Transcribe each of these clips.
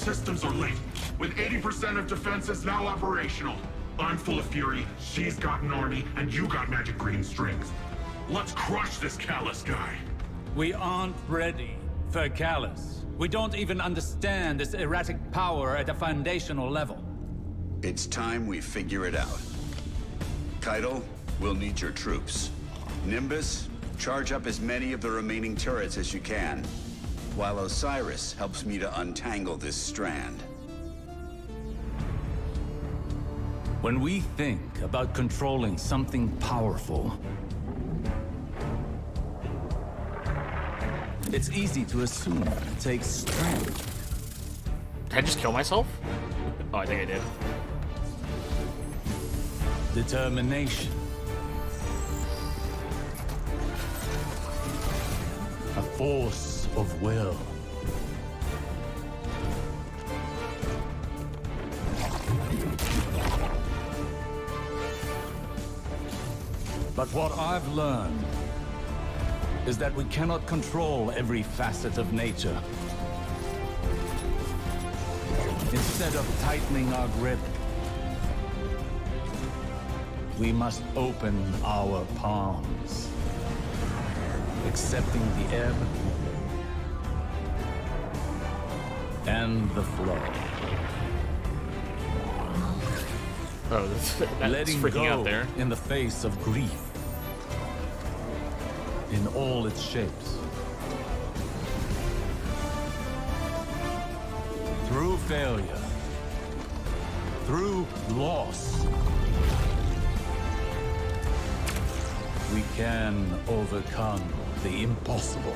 systems are linked, with 80% of defenses now operational. I'm full of fury, she's got an army, and you got magic green strings. Let's crush this Calus guy. We aren't ready for Calus. We don't even understand this erratic power at a foundational level. It's time we figure it out. Caiatl, we'll need your troops. Nimbus, charge up as many of the remaining turrets as you can, while Osiris helps me to untangle this strand. When we think about controlling something powerful, it's easy to assume it takes strength. Did I just kill myself? Oh, I think I did. Determination. A force of will. But what I've learned is that we cannot control every facet of nature. Instead of tightening our grip, we must open our palms, accepting the ebb and the flow. Oh, that's Letting freaking go out there. in the face of grief, in all its shapes. Through failure, through loss, we can overcome the impossible.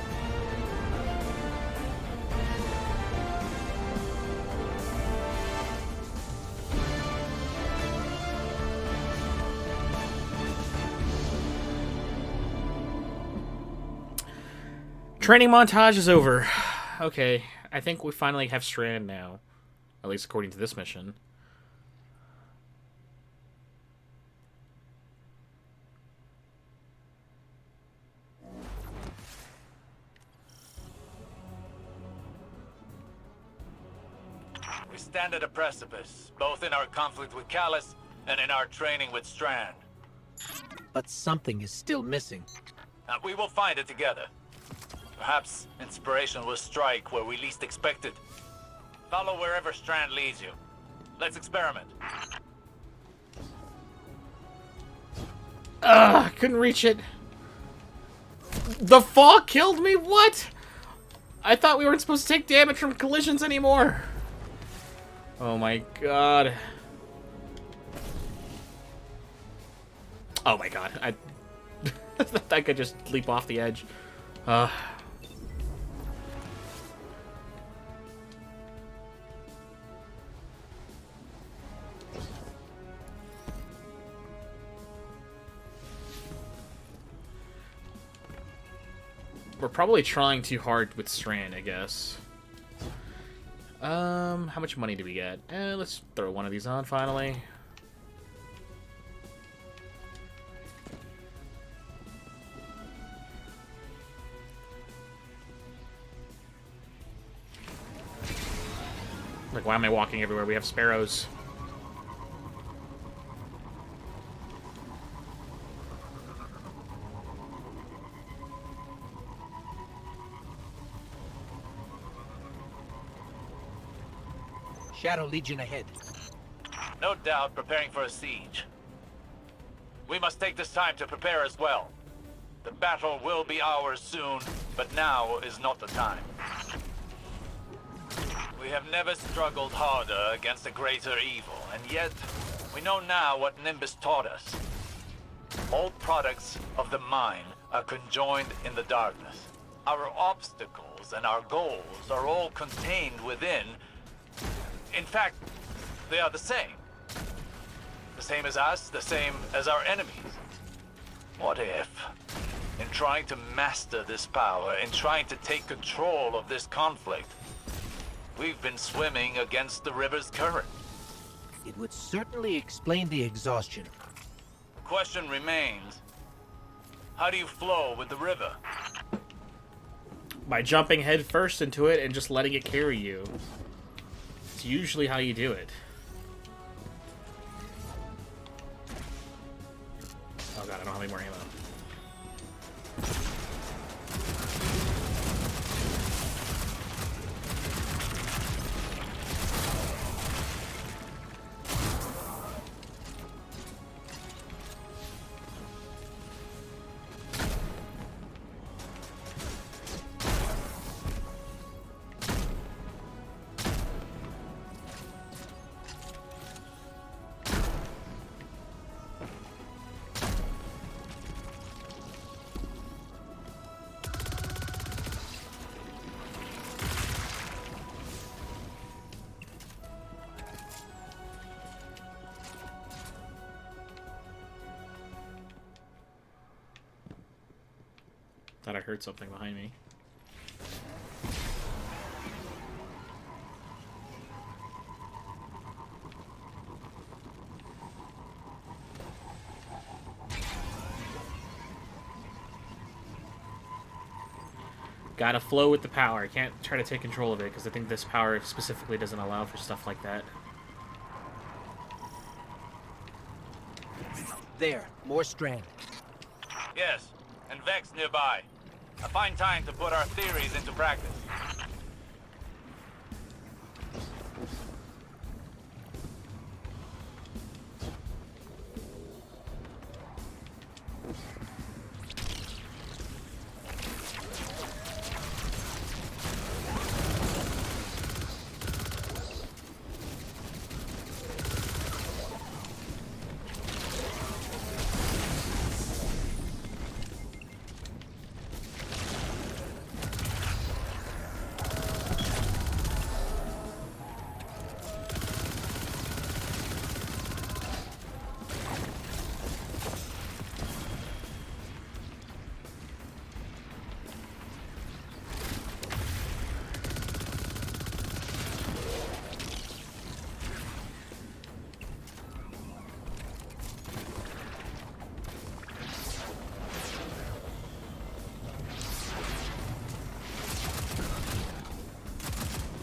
Training montage is over. Okay, I think we finally have Strand now. At least according to this mission. We stand at a precipice, both in our conflict with Calus and in our training with Strand. But something is still missing. We will find it together. Perhaps inspiration will strike where we least expect it. Follow wherever Strand leads you. Let's experiment. Ugh, I couldn't reach it. The fog killed me? What? I thought we weren't supposed to take damage from collisions anymore. Oh my god. Oh my god. I could just leap off the edge. We're probably trying too hard with Strand, I guess. How much money do we get? Let's throw one of these on finally. Like, why am I walking everywhere? We have sparrows. Shadow Legion ahead. No doubt preparing for a siege. We must take this time to prepare as well. The battle will be ours soon, but now is not the time. We have never struggled harder against a greater evil, and yet we know now what Nimbus taught us. All products of the mind are conjoined in the darkness. Our obstacles and our goals are all contained within. In fact, they are the same. The same as us, the same as our enemies. What if, in trying to master this power, in trying to take control of this conflict, we've been swimming against the river's current? It would certainly explain the exhaustion. The question remains, how do you flow with the river? By jumping head first into it and just letting it carry you. It's usually how you do it. Oh god, I don't have any more ammo. Thought I heard something behind me. Gotta flow with the power. I can't try to take control of it because I think this power specifically doesn't allow for stuff like that. There, more Strand. Yes, and Vex nearby. A fine time to put our theories into practice.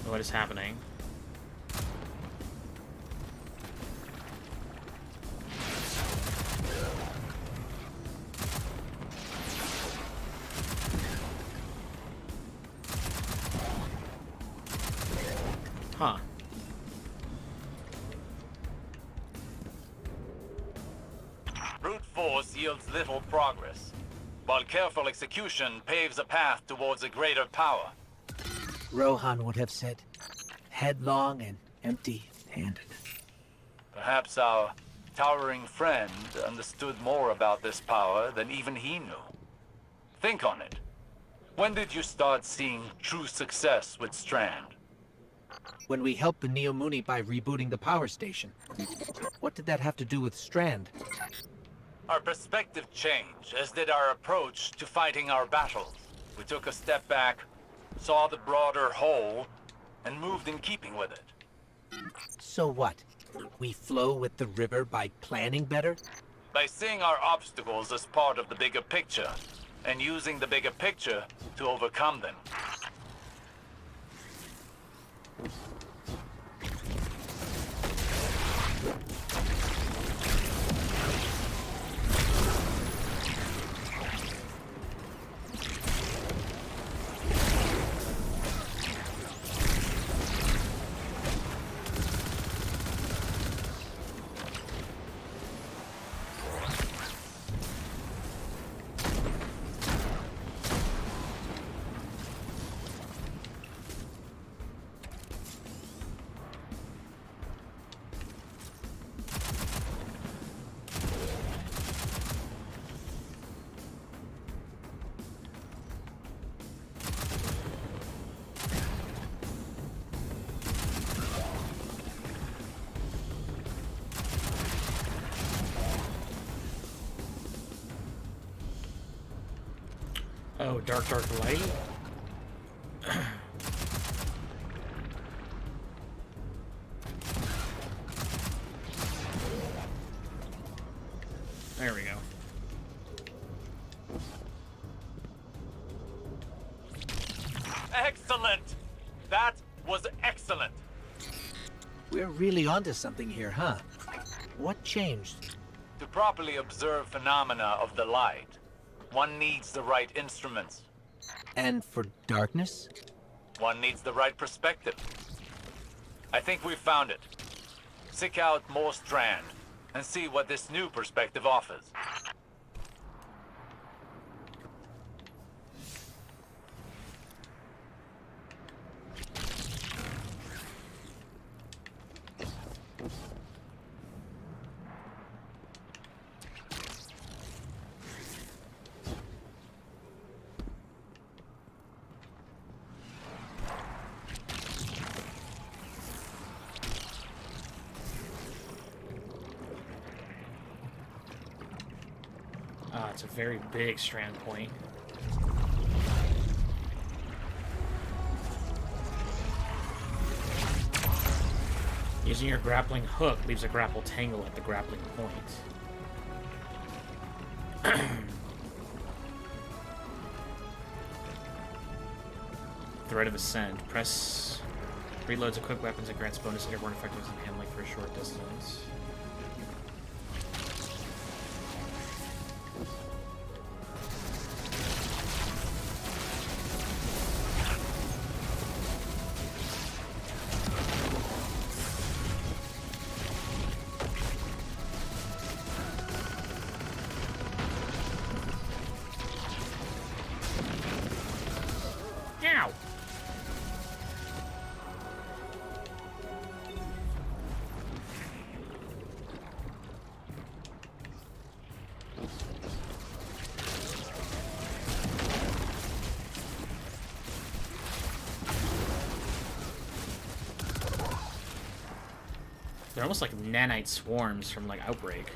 What is happening? Huh. Brute force yields little progress, while careful execution paves a path towards a greater power. Rohan would have said, headlong and empty-handed. Perhaps our towering friend understood more about this power than even he knew. Think on it. When did you start seeing true success with Strand? When we helped the Neomuni by rebooting the power station. What did that have to do with Strand? Our perspective changed, as did our approach to fighting our battles. We took a step back, saw the broader whole, and moved in keeping with it. So what? We flow with the river by planning better? By seeing our obstacles as part of the bigger picture, and using the bigger picture to overcome them. Oh, dark light? There we go. Excellent! That was excellent! We're really onto something here, huh? What changed? To properly observe phenomena of the light, one needs the right instruments. And for darkness? One needs the right perspective. I think we've found it. Seek out more Strand and see what this new perspective offers. Ah, it's a very big strand point. Using your grappling hook leaves a grapple tangle at the grappling point. Thread of Ascent. Press... Reloads equipped weapons and grants bonus airborne effectiveness and handling for a short distance. Ow! They're almost like nanite swarms from, like, Outbreak.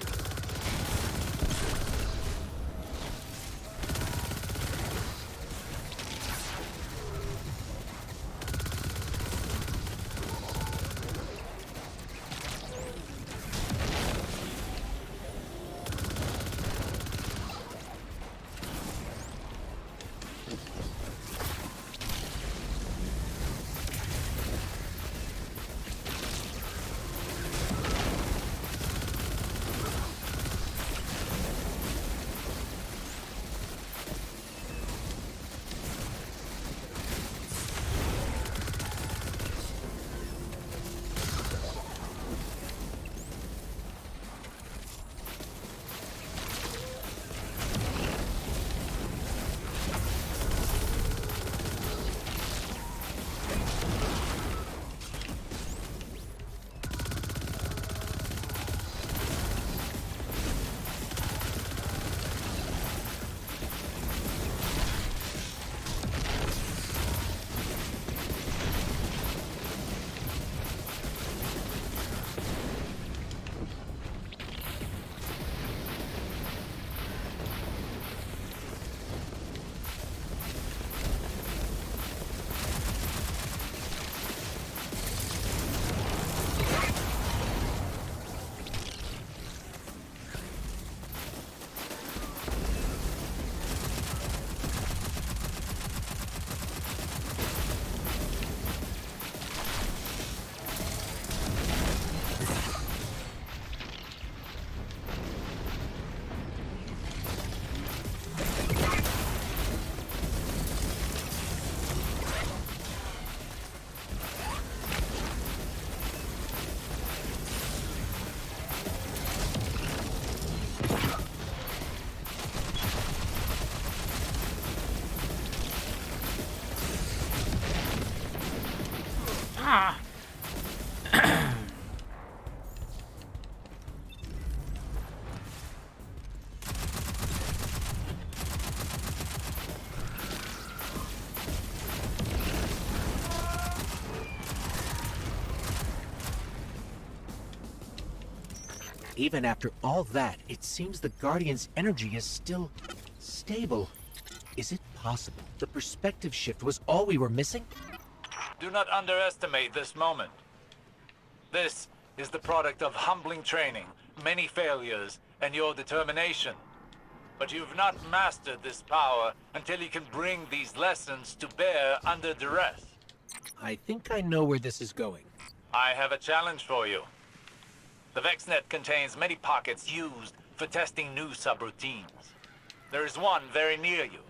Ah! Even after all that, it seems the Guardian's energy is still stable. Is it possible the perspective shift was all we were missing? Do not underestimate this moment. This is the product of humbling training, many failures, and your determination. But you've not mastered this power until you can bring these lessons to bear under duress. I think I know where this is going. I have a challenge for you. The VexNet contains many pockets used for testing new subroutines. There is one very near you.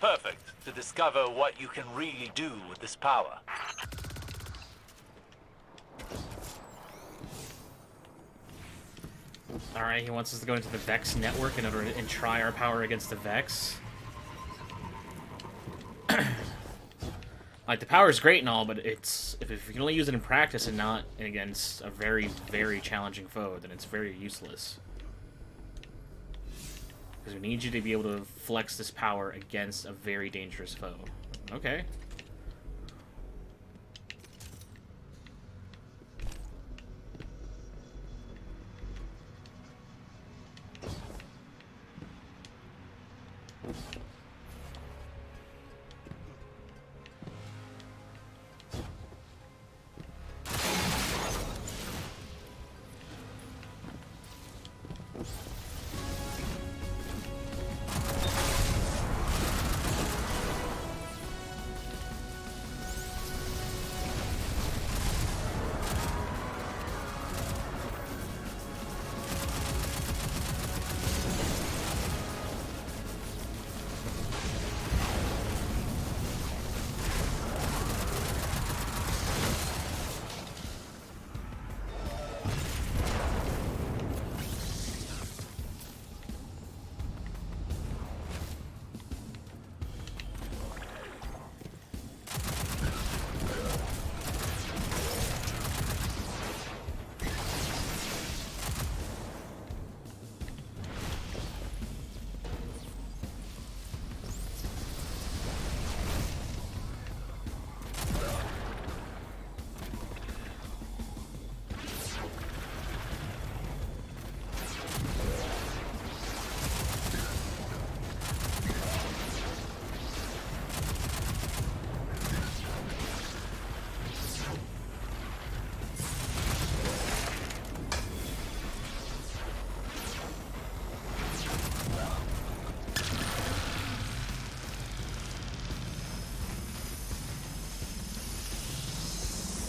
Perfect to discover what you can really do with this power. Alright, he wants us to go into the Vex network in order to try our power against the Vex. Like, the power is great and all, but it's if you can only use it in practice and not against a very, very challenging foe, then it's very useless. Because we need you to be able to flex this power against a very dangerous foe. Okay.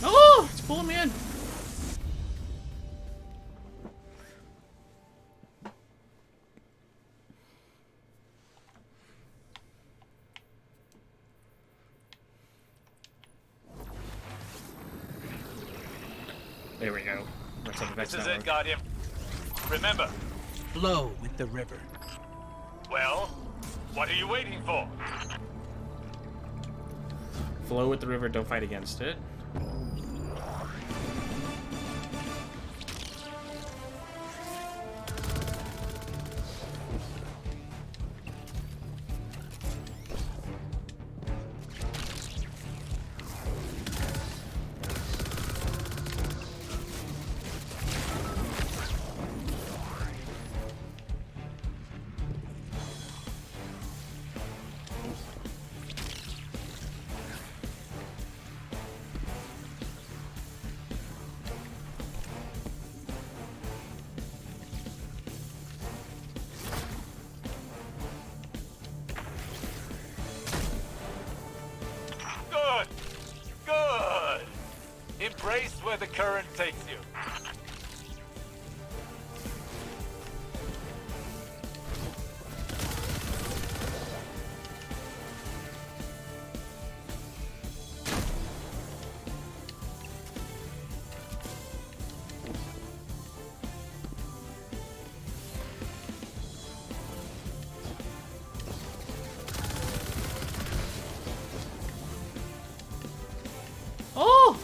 Oh, it's pulling me in. There we go. That's the Vex This is network. it, Guardian. Remember, Flow with the river. well, what are you waiting for? Flow with the river, don't fight against it. Good! Good! Embrace where the current takes you. Oh!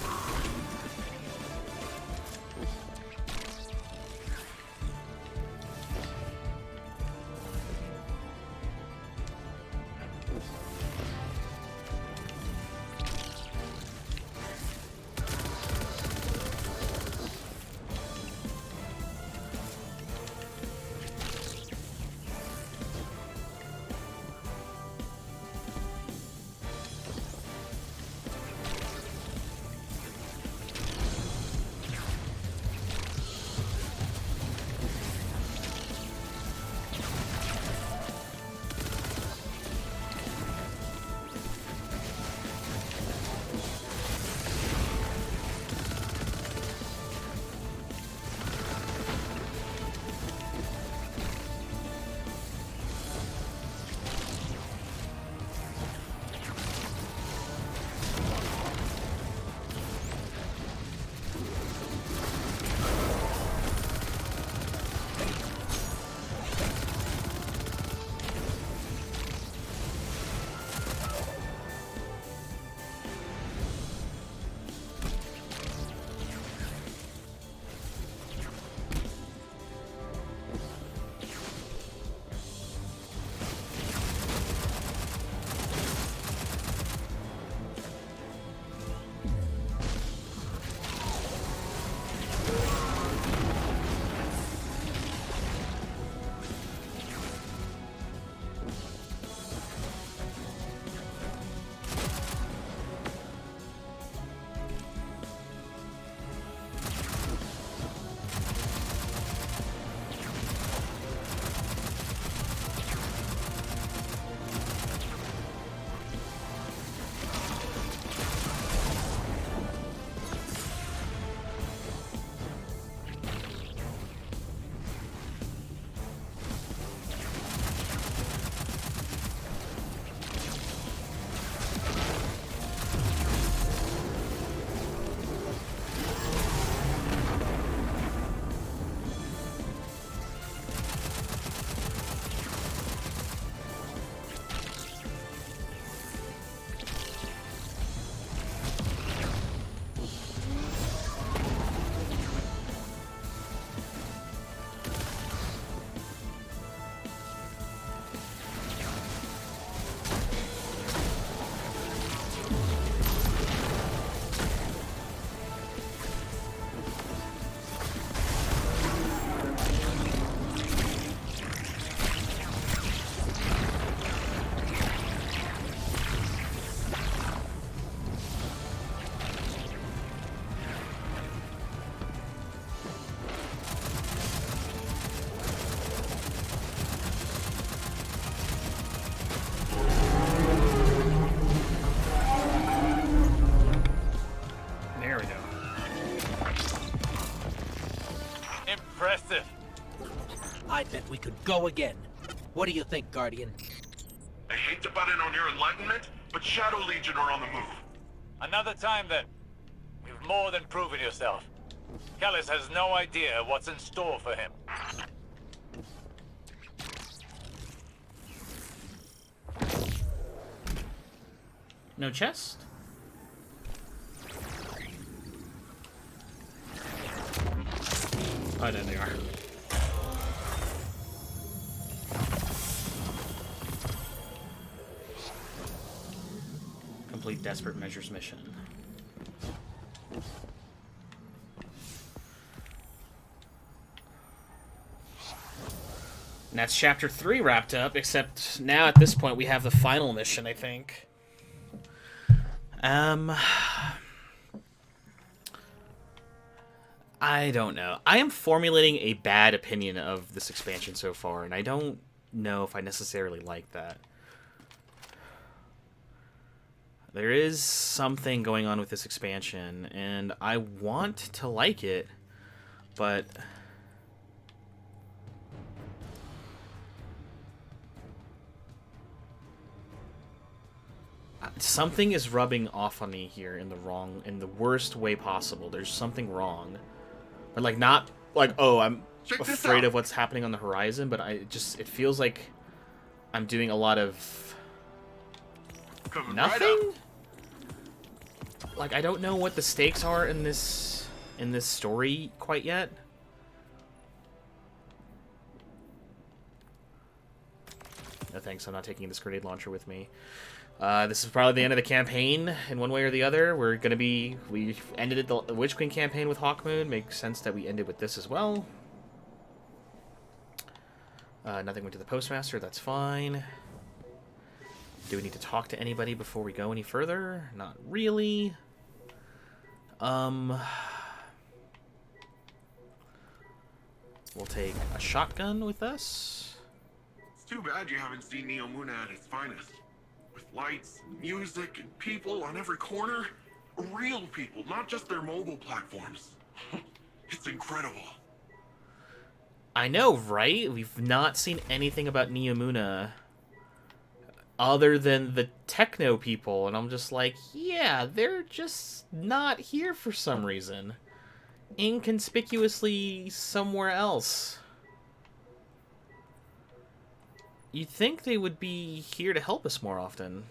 Impressive. I bet we could go again. What do you think, Guardian? I hate to butt in on your enlightenment, but Shadow Legion are on the move. Another time then. You've more than proven yourself. Calus has no idea what's in store for him. No chest? Oh, there they are. Complete Desperate Measures mission. And that's chapter 3 wrapped up, except now at this point we have the final mission, I think. I don't know. I am formulating a bad opinion of this expansion so far, and I don't know if I necessarily like that. There is something going on with this expansion, and I want to like it, but something is rubbing off on me here in the worst way possible. There's something wrong. But like not like, oh, I'm afraid of what's happening on the horizon, but it feels like I'm doing a lot of nothing. Like I don't know what the stakes are in this story quite yet. No thanks, I'm not taking this grenade launcher with me. This is probably the end of the campaign in one way or the other. We ended the Witch Queen campaign with Hawkmoon. Makes sense that we ended with this as well. Nothing went to the postmaster, that's fine. Do we need to talk to anybody before we go any further? Not really. We'll take a shotgun with us. It's too bad you haven't seen Neomuna at its finest. With lights, music, and people on every corner. Real people, not just their mobile platforms. It's incredible. I know, right? We've not seen anything about Neomuna other than the techno people, and I'm just like, yeah, they're just not here for some reason. Inconspicuously somewhere else. You'd think they would be here to help us more often.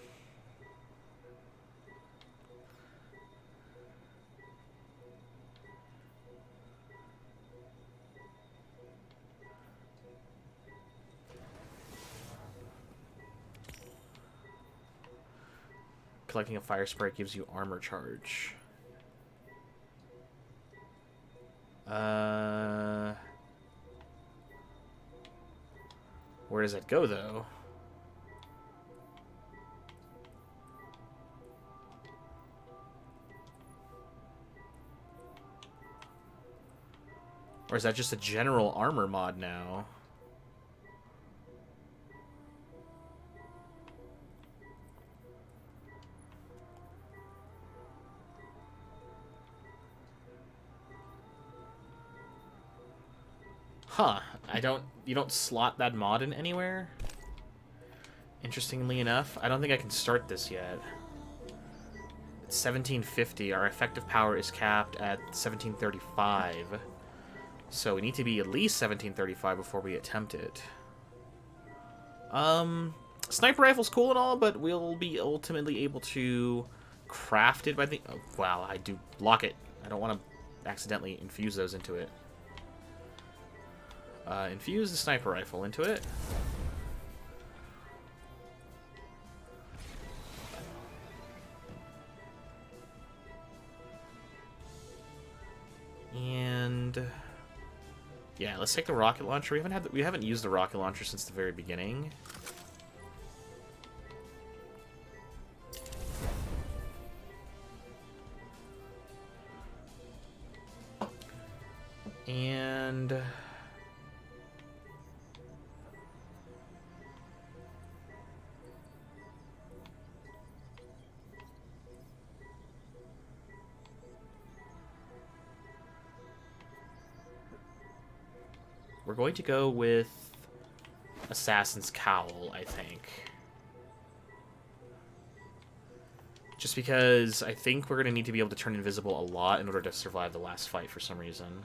Collecting a fire sprite gives you armor charge. Where does that go, though? Or is that just a general armor mod now? Huh. You don't slot that mod in anywhere? Interestingly enough, I don't think I can start this yet. It's 1750. Our effective power is capped at 1735. So we need to be at least 1735 before we attempt it. Sniper rifle's cool and all, but we'll be ultimately able to craft it by the... Oh, wow, I do lock it. I don't want to accidentally infuse those into it. Infuse the sniper rifle into it. And yeah, let's take the rocket launcher. We haven't used the rocket launcher since the very beginning. And We're going to go with Assassin's Cowl, I think. Just because I think we're going to need to be able to turn invisible a lot in order to survive the last fight for some reason.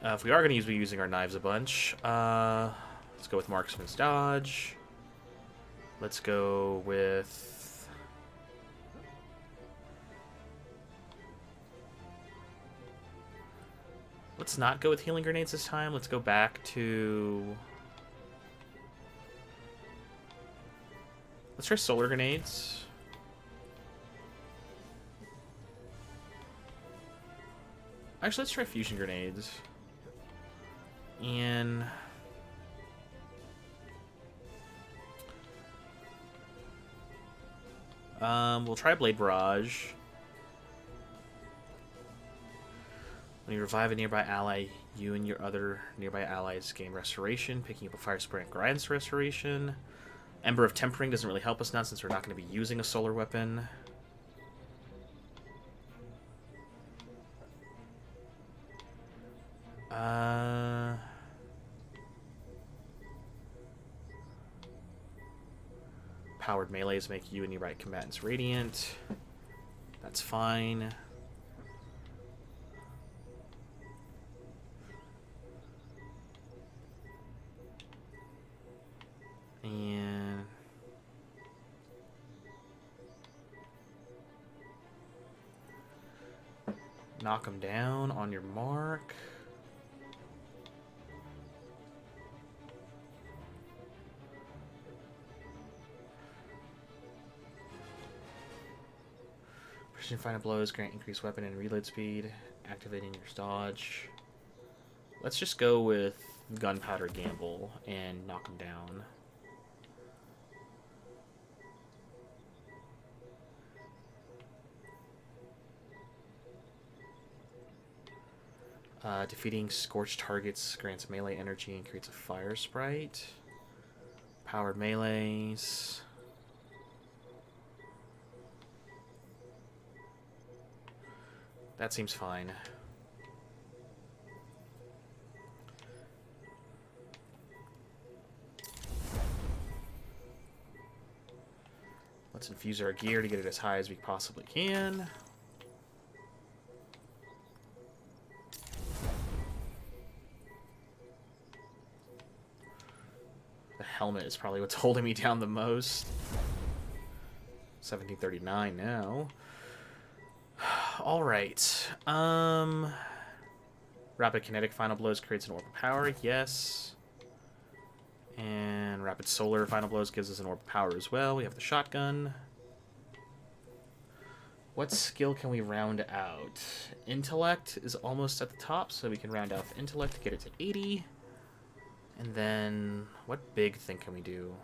If we are going to be using our knives a bunch, let's go with Marksman's Dodge. Let's go with... Let's not go with Healing Grenades this time. Let's go back to... Let's try Solar Grenades. Actually, let's try Fusion Grenades. And we'll try Blade Barrage. When you revive a nearby ally, you and your other nearby allies gain Restoration, picking up a Fire Spray and grants Restoration. Ember of Tempering doesn't really help us now since we're not going to be using a solar weapon. Powered melees make you and nearby combatants radiant. That's fine. And knock them down on your mark. Precision final blows grant increased weapon and reload speed, activating your dodge. Let's just go with Gunpowder Gamble and knock them down. Defeating scorched targets grants melee energy and creates a fire sprite. Powered melees. That seems fine. Let's infuse our gear to get it as high as we possibly can. The helmet is probably what's holding me down the most. 1739 now. Alright. Rapid Kinetic Final Blows creates an Orb of Power. Yes. And Rapid Solar Final Blows gives us an Orb of Power as well. We have the Shotgun. What skill can we round out? Intellect is almost at the top, so we can round out the Intellect to get it to 80. And then, what big thing can we do?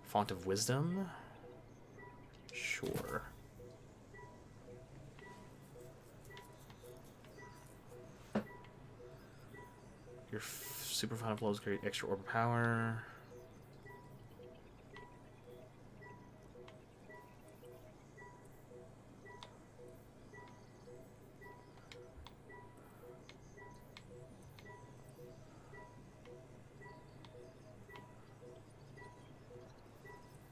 Font of Wisdom? Sure. Your super final blows create extra orb of power.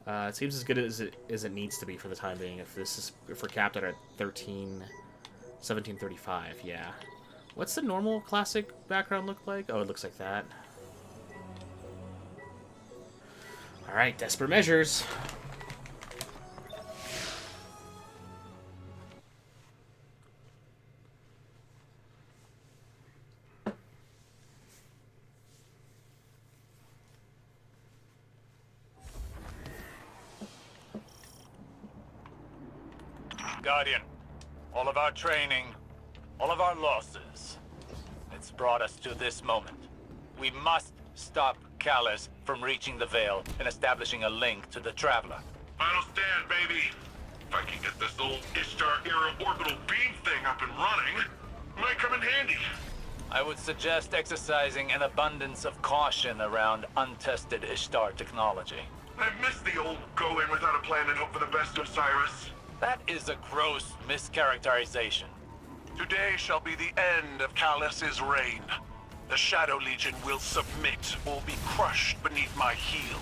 It seems as good as it needs to be for the time being. If we're capped at 1735, yeah. What's the normal classic background look like? Oh, it looks like that. All right, desperate measures. Guardian, all of our training, all of our losses, it's brought us to this moment. We must stop Calus from reaching the Veil and establishing a link to the Traveler. Final stand, baby! If I can get this old Ishtar-era orbital beam thing up and running. Might come in handy. I would suggest exercising an abundance of caution around untested Ishtar technology. I've missed the old go in without a plan and hope for the best, Osiris. That is a gross mischaracterization. Today shall be the end of Calus's reign. The Shadow Legion will submit or be crushed beneath my heel.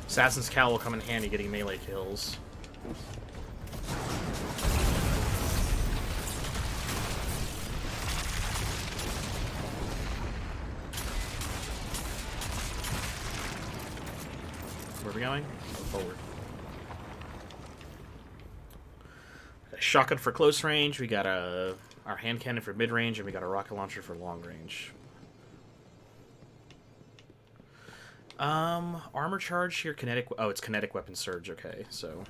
Assassin's Cowl will come in handy getting melee kills. Where are we going? Forward. Got a shotgun for close range, we got our hand cannon for mid range, and we got a rocket launcher for long range. Armor charge here, kinetic... Oh, it's kinetic weapon surge, okay, so...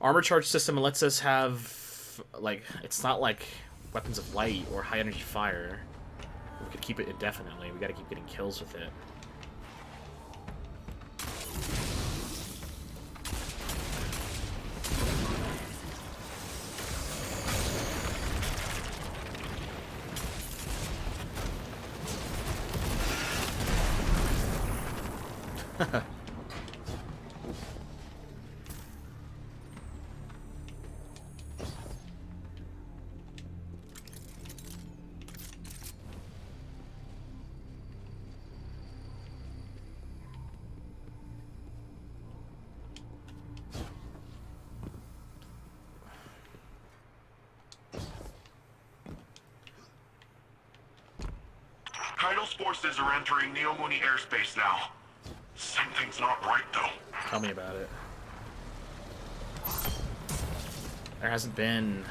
Armor charge system lets us have, like, it's not like weapons of light or high energy fire. We could keep it indefinitely, we gotta keep getting kills with it. Caiatl's forces are entering Neomuni airspace now. Something's not right, though. Tell me about it. There hasn't been...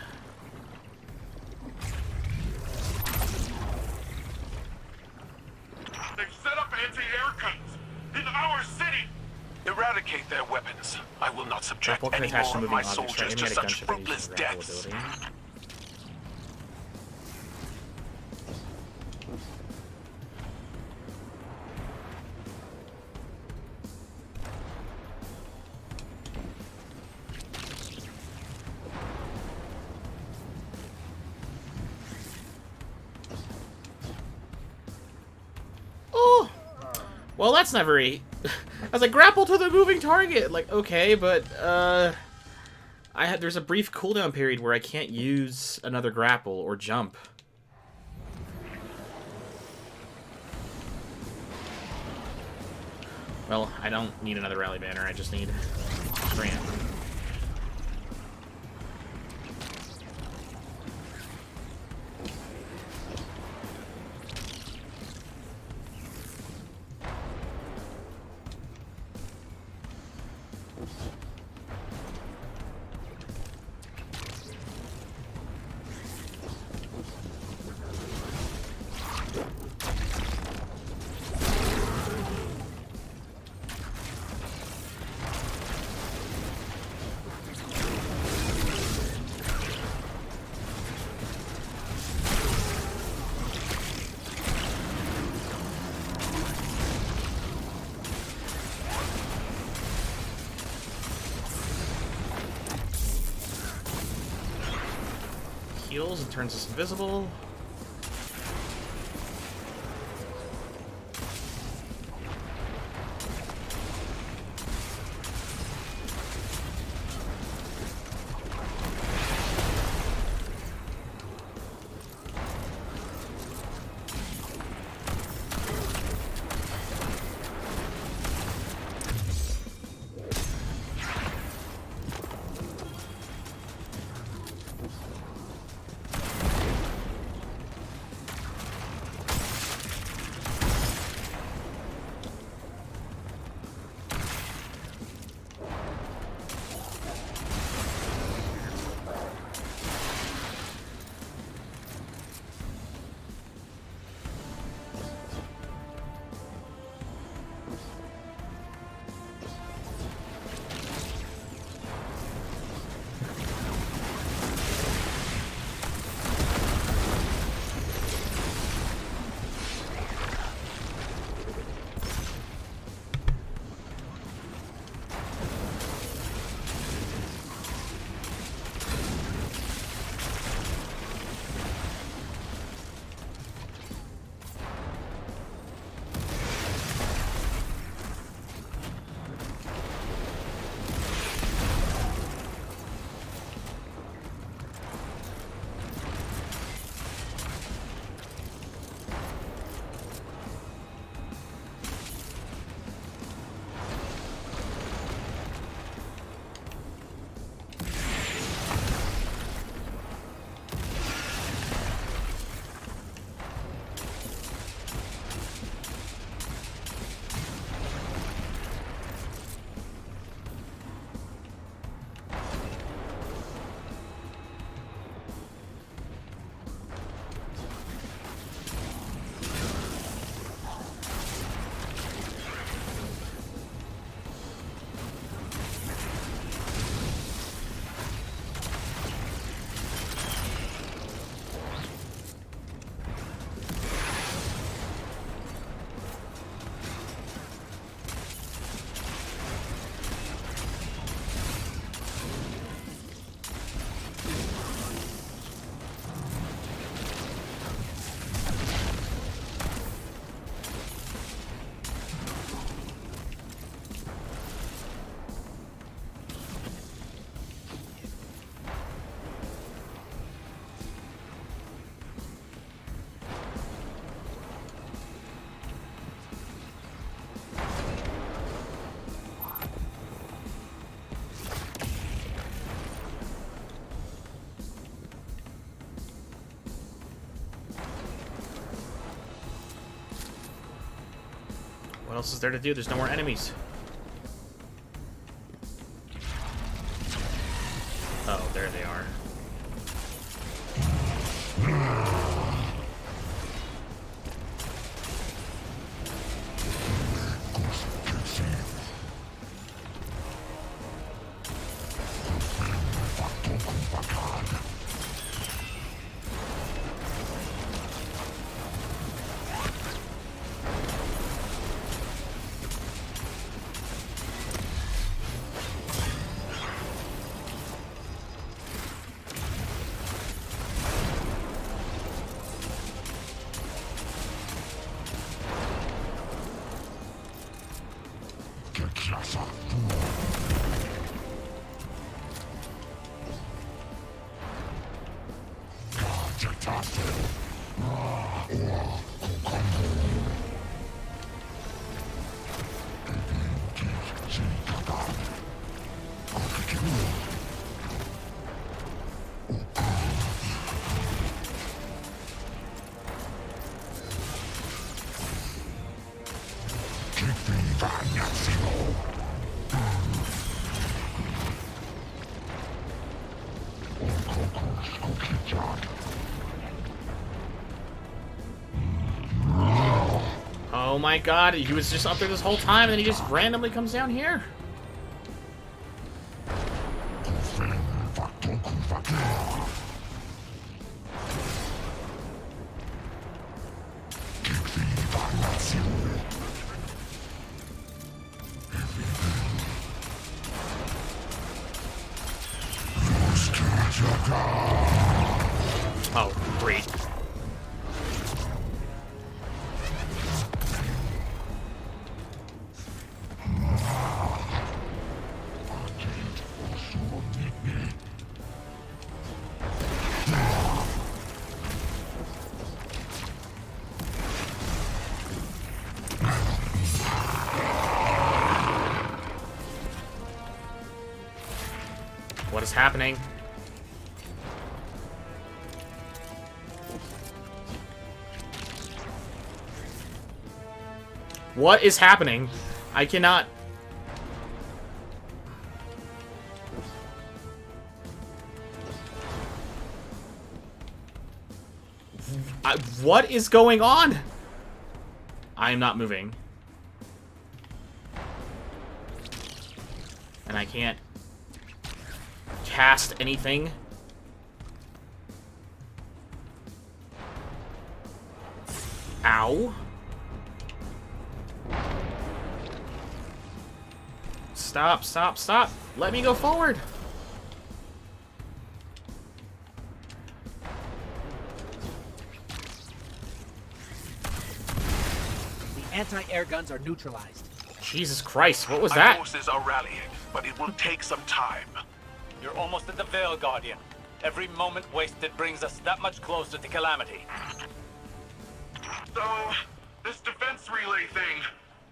They've set up anti-air guns in our city! Eradicate their weapons. I will not subject Grapple can any attach to more of moving my objects, right? soldiers Aiming to at a such gunship and using fruitless the grapple deaths. ability. Oh! Well, that's not very... I was like, grapple to the moving target! Like, okay, but, there's a brief cooldown period where I can't use another grapple or jump. Well, I don't need another rally banner, I just need Strand. Heals and turns us invisible. else is there to do? There's no more enemies. Oh, there they are. Oh my god, he was just up there this whole time and then he just randomly comes down here. Oh, great. What is happening? What is happening? I cannot... what is going on? I am not moving. And I can't cast anything. Ow. Stop, stop, stop. Let me go forward. The anti-air guns are neutralized. Jesus Christ, what was Our that? forces are rallying, but it will take some time. You're almost at the Veil, Guardian. Every moment wasted brings us that much closer to Calamity. So, this defense relay thing,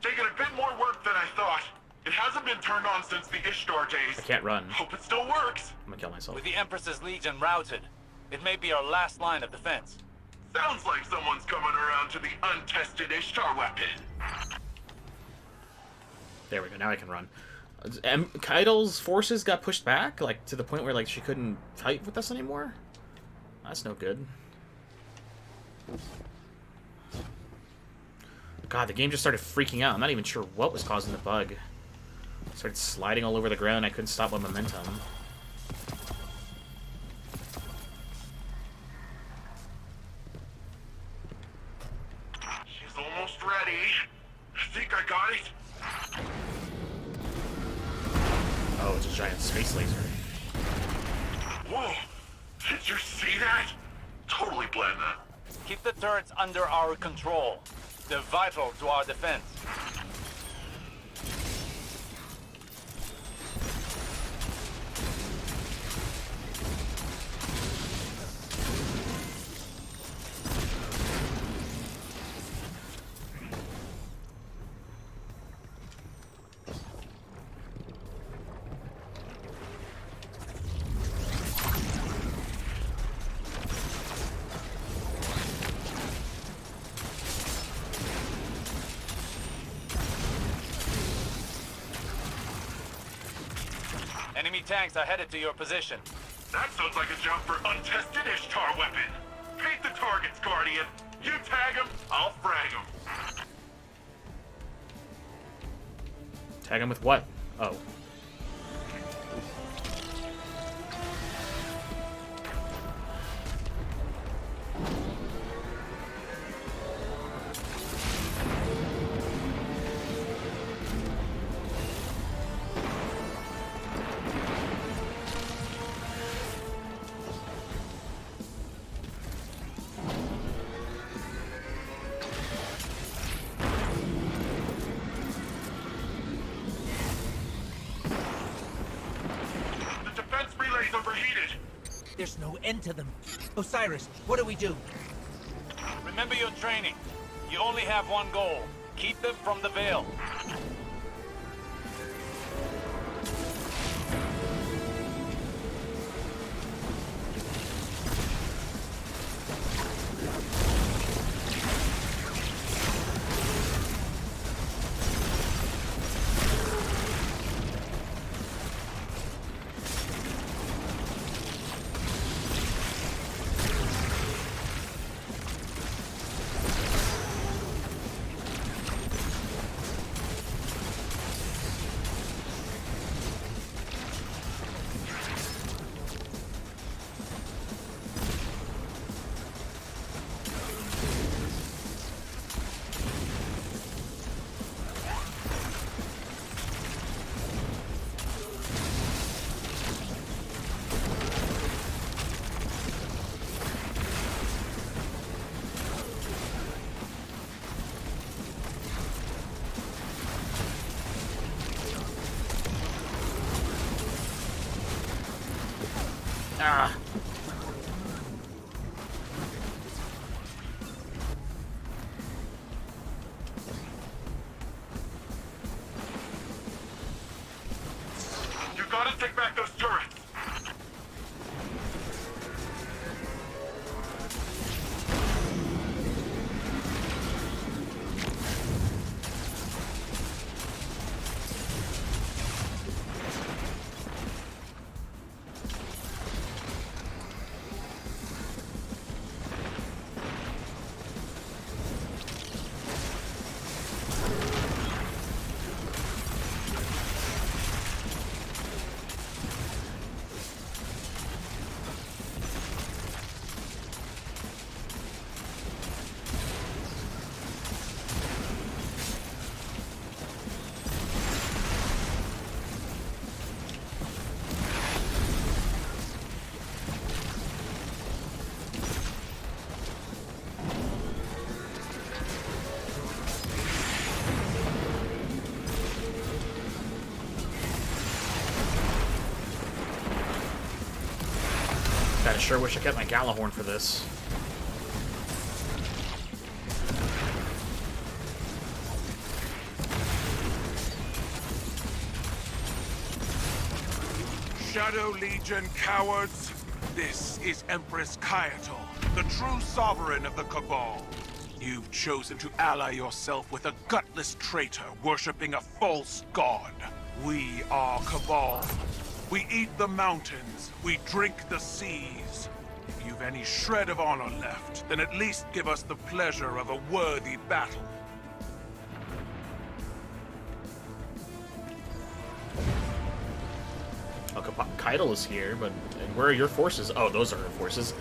taking a bit more work than I thought. It hasn't been turned on since the Ishtar days. I can't run. Hope it still works. I'm gonna kill myself. With the Empress's Legion routed, it may be our last line of defense. Sounds like someone's coming around to the untested Ishtar weapon. There we go, now I can run. Caiatl's forces got pushed back, like, to the point where, like, she couldn't fight with us anymore? That's no good. God, the game just started freaking out. I'm not even sure what was causing the bug. Started sliding all over the ground. I couldn't stop my momentum. She's almost ready. I think I got it. Oh, it's a giant space laser. Whoa! Did you see that? Totally blend that. Keep the turrets under our control. They're vital to our defense. Enemy tanks are headed to your position. That sounds like a job for untested Ishtar weapon. Paint the targets, Guardian. You tag them, I'll frag them. Tag him with what? Oh. Overheated. There's no end to them. Osiris, what do we do? Remember your training. You only have one goal. Keep them from the Veil. Ah. You gotta take back those turrets. God, I sure wish I kept my Galahorn for this. Shadow Legion cowards, this is Empress Caiatl, the true sovereign of the Cabal. You've chosen to ally yourself with a gutless traitor worshipping a false god. We are Cabal. We eat the mountains, we drink the seas. If you've any shred of honor left, then at least give us the pleasure of a worthy battle. Okay, Caiatl is here, but where are your forces? Oh, those are her forces.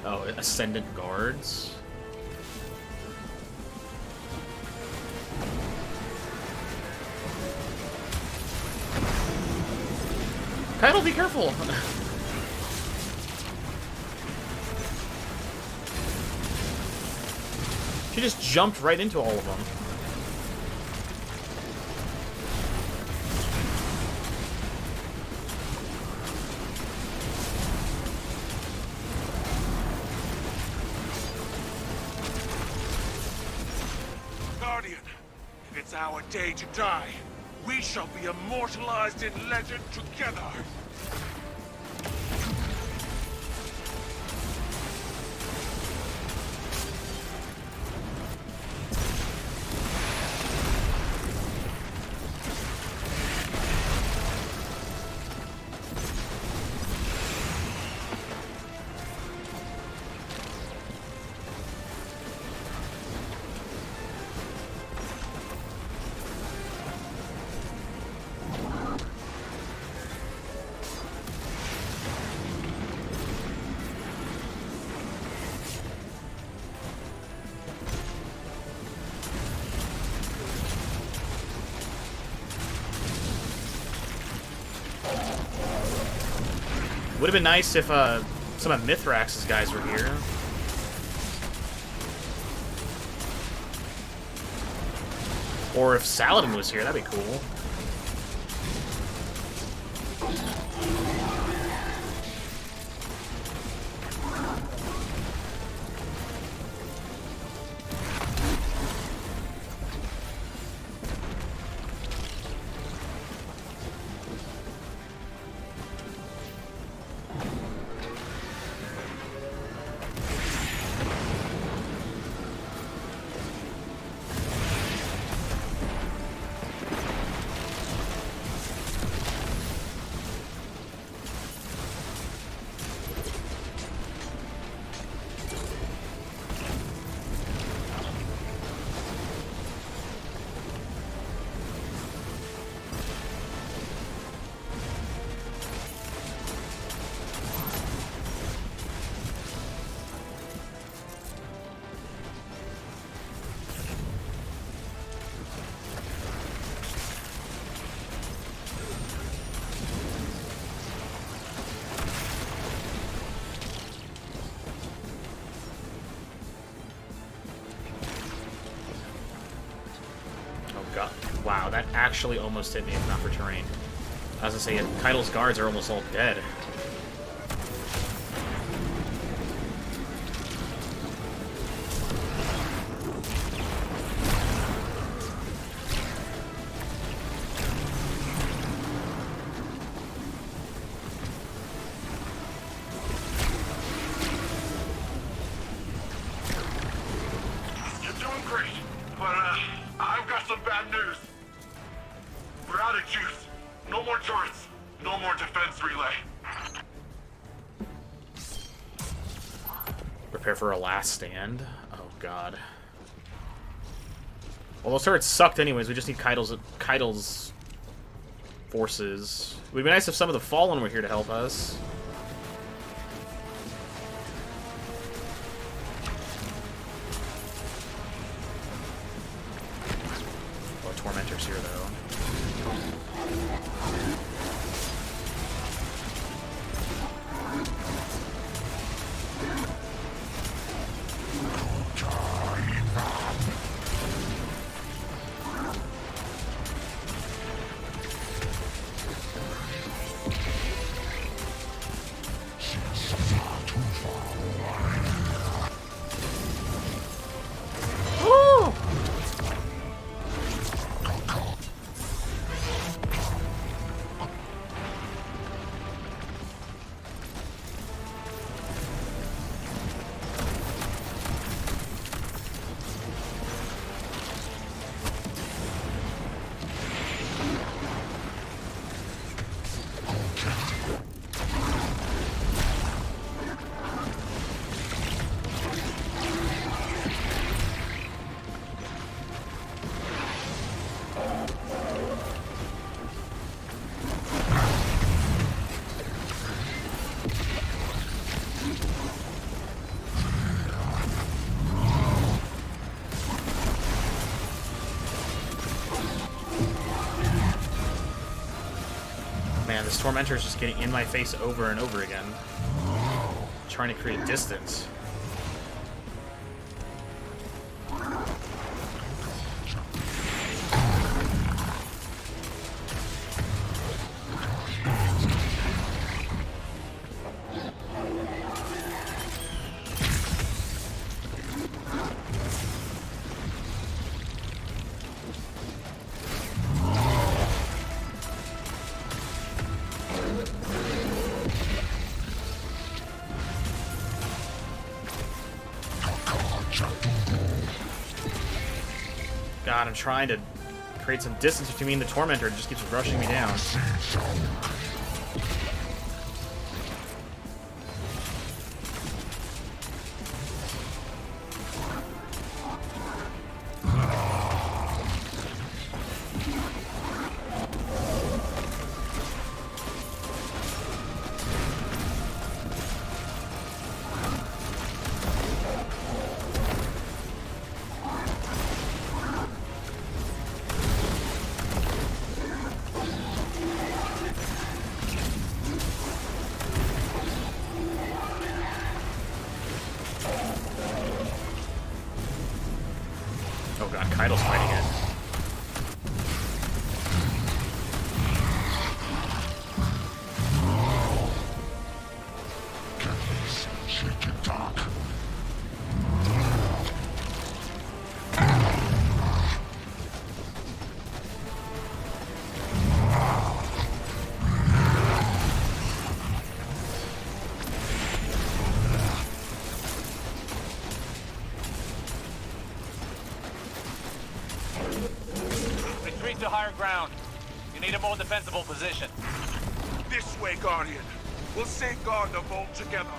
Oh, Ascendant Guards. Caiatl, be careful! She just jumped right into all of them. Guardian, if it's our day to die, we shall be immortalized in legend together. Would have been nice if some of Mithrax's guys were here. Or if Saladin was here, that'd be cool. Wow, that actually almost hit me if not for terrain. As I say, Caiatl's guards are almost all dead. You're doing great, but I've got some bad news. We're out of juice. No more turrets. No more defense relay. Prepare for a last stand. Oh god. Well, those turrets sucked anyways. We just need Caiatl's forces. It would be nice if some of the Fallen were here to help us. Oh, Tormentor's here though. Man, this Tormentor is just getting in my face over and over again. Trying to create distance. God, I'm trying to create some distance between me and the Tormentor. It just keeps rushing me down. Oh god, Caiatl's fighting it. Retreat to higher ground. You need a more defensible position. This way, Guardian. We'll safeguard the vault together.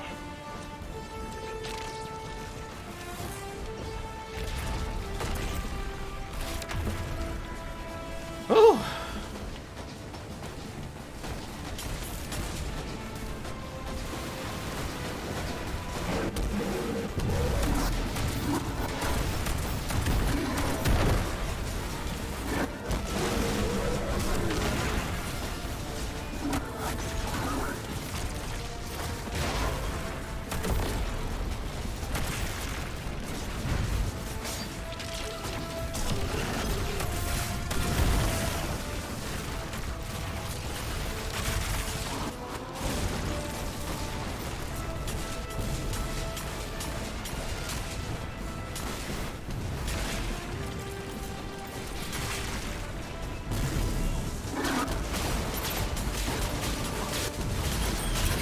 Oh!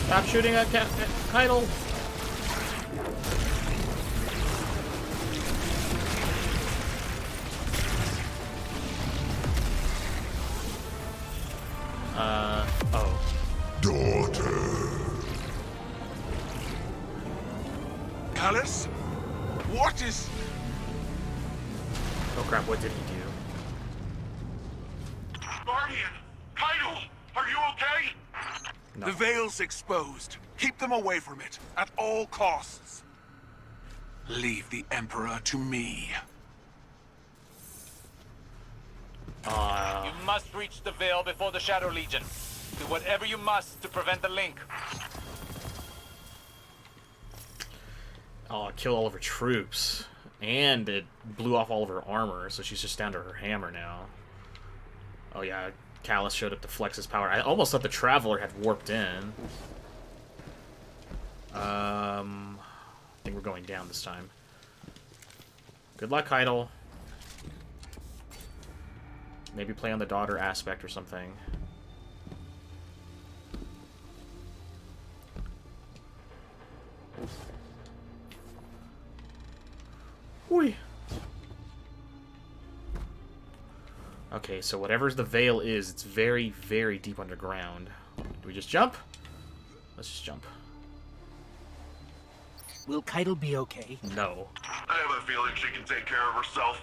Stop shooting at Caiatl! Oh. Calus? What is... Oh crap, what did he do? Guardian! Caiatl! Are you okay? No. The Veil's exposed. Keep them away from it, at all costs. Leave the Emperor to me. You must reach the Veil before the Shadow Legion. Do whatever you must to prevent the link. Kill all of her troops. And it blew off all of her armor, so she's just down to her hammer now. Oh yeah, Calus showed up to flex his power. I almost thought the Traveler had warped in. I think we're going down this time. Good luck, Caiatl. Maybe play on the daughter aspect or something. Oi. Okay, so whatever the Veil is, it's very, very deep underground. Do we just jump? Let's just jump. Will Caiatl be okay? No. I have a feeling she can take care of herself.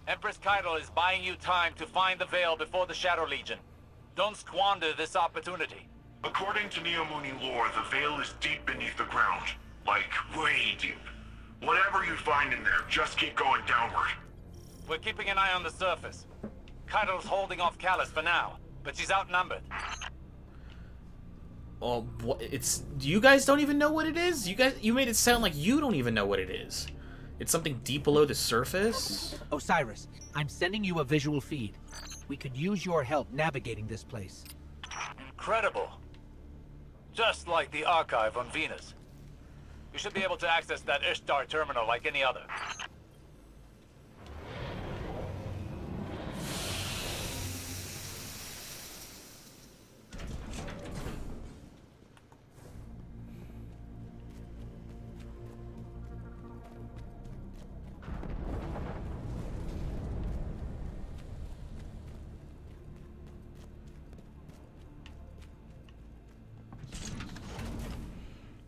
Empress Caiatl is buying you time to find the Veil before the Shadow Legion. Don't squander this opportunity. According to Neomuni lore, the Veil is deep beneath the ground. Like, way deep. Whatever you find in there, just keep going downward. We're keeping an eye on the surface. Caiatl's holding off Calus for now, but she's outnumbered. Oh, it's... You guys don't even know what it is? You made it sound like you don't even know what it is. It's something deep below the surface? Osiris, I'm sending you a visual feed. We could use your help navigating this place. Incredible. Just like the archive on Venus. You should be able to access that Ishtar terminal like any other.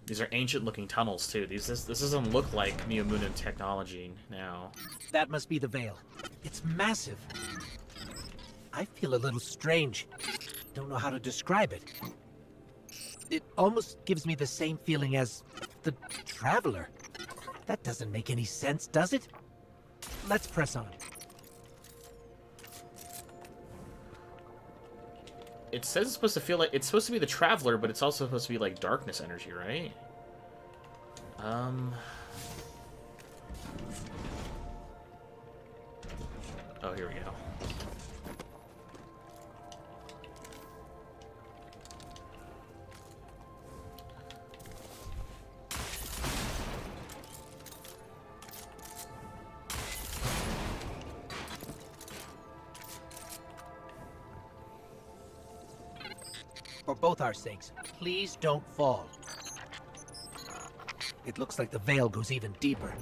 These are ancient-looking tunnels, too. This doesn't look like Neomunan technology now. That must be the Veil. It's massive. I feel a little strange. Don't know how to describe it. It almost gives me the same feeling as the Traveler. That doesn't make any sense, does it? Let's press on. It says it's supposed to feel like... It's supposed to be the Traveler, but it's also supposed to be, like, darkness energy, right? Oh, here we go. For both our sakes, please don't fall. It looks like the veil goes even deeper.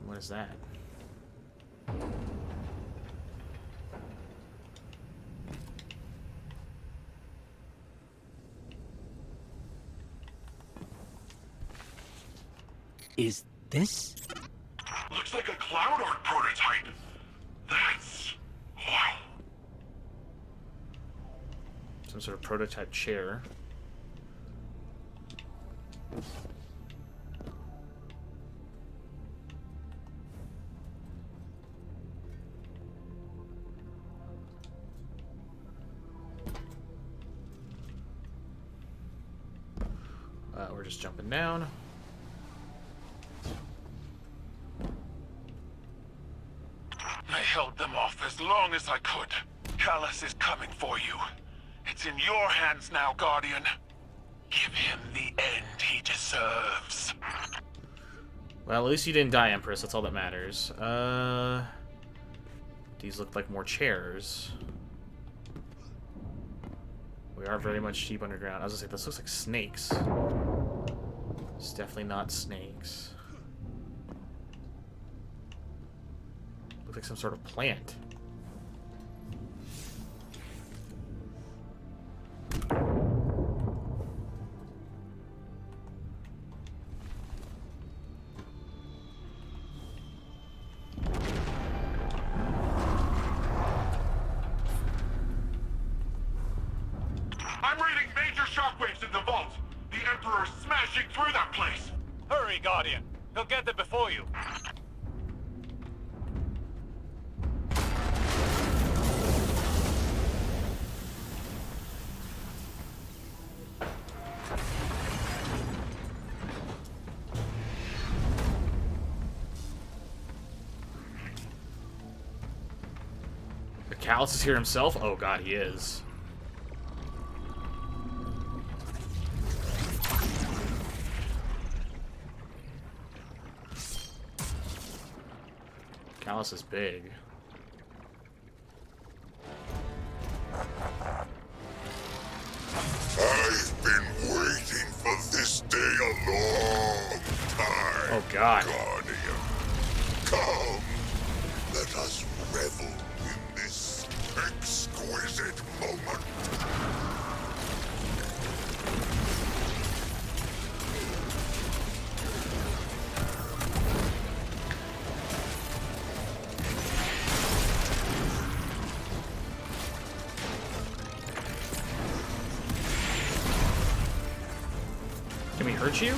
What is that? Is this? Looks like a cloud art prototype. That's... wow. Some sort of prototype chair. We're just jumping down. I held them off as long as I could. Calus is coming for you. It's in your hands now, Guardian. Give him the end he deserves. Well, at least you didn't die, Empress. That's all that matters. These look like more chairs. We are very much deep underground. I was gonna say, this looks like snakes. It's definitely not snakes. Looks like some sort of plant. I'm reading major shockwaves in the vault. The Emperor's smashing through that place. Hurry, Guardian. He'll get there before you. Calus is here himself? Oh god, he is. Calus is big. I've been waiting for this day a long time. Oh god. Guardian, come. Let us revel in this exquisite moment. Can we hurt you?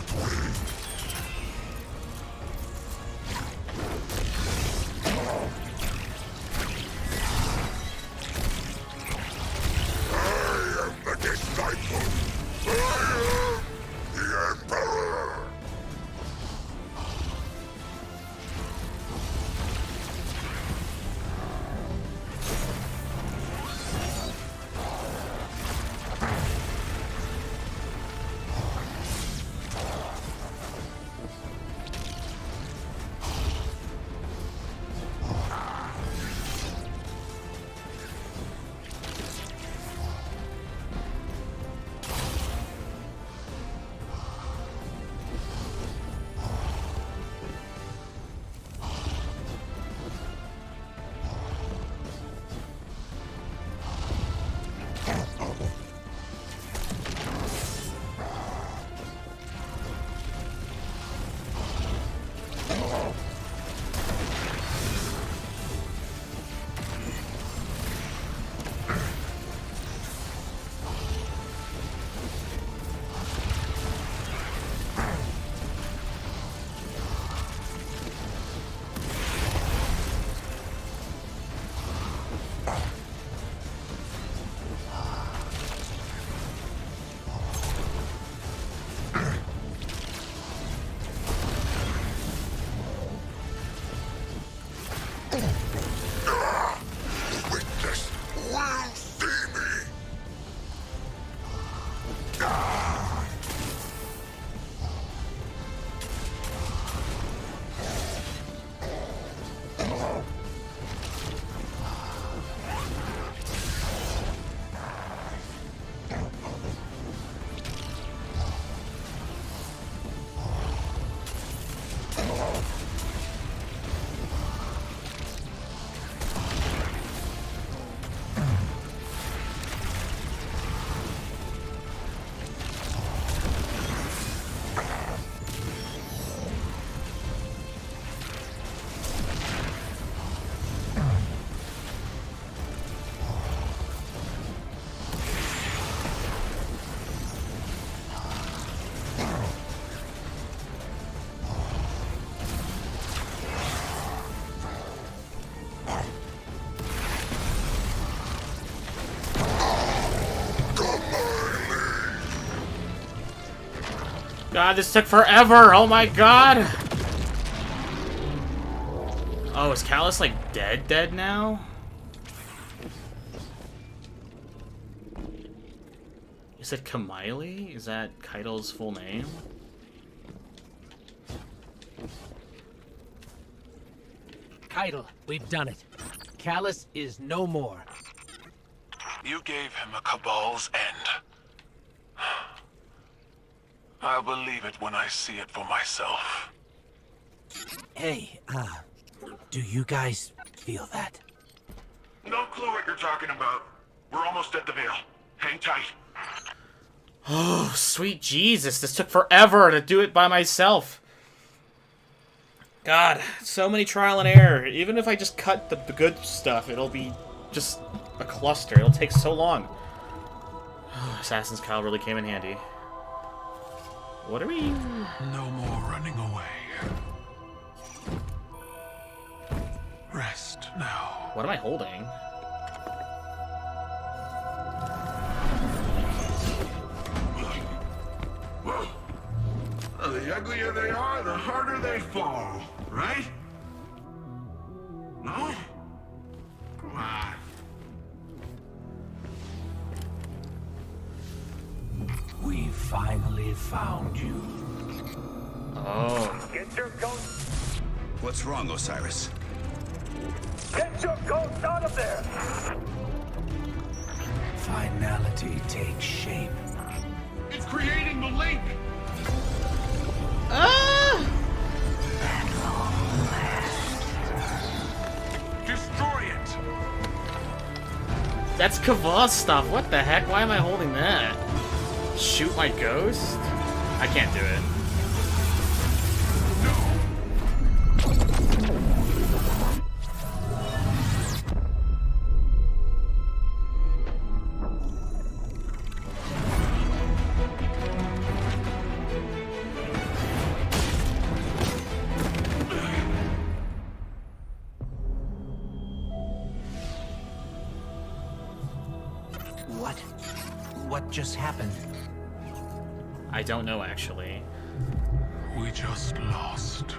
that way. I am the disciple. I am the Emperor. Witness will see me. God, this took forever! Oh my god! Oh, is Calus, like, dead now? You said Caiatl? Is that Caiatl's full name? Caiatl, we've done it. Calus is no more. You gave him a Cabal's end. I'll believe it when I see it for myself. Hey, do you guys feel that? No clue what you're talking about. We're almost at the Veil. Hang tight. Oh, sweet Jesus, this took forever to do it by myself. God, so many trial and error. Even if I just cut the good stuff, it'll be just a cluster. It'll take so long. Assassin's Cowl really came in handy. What are we... No more running away. Rest now. What am I holding? Well, the uglier they are, the harder they fall, right? No? Come on. We finally found you. Oh. Get your ghost! What's wrong, Osiris? Get your ghost out of there! Finality takes shape. It's creating the link! Ah! Destroy it! That's Kavah stuff. What the heck? Why am I holding that? Shoot my ghost? I can't do it. just happened? I don't know, actually. We just lost.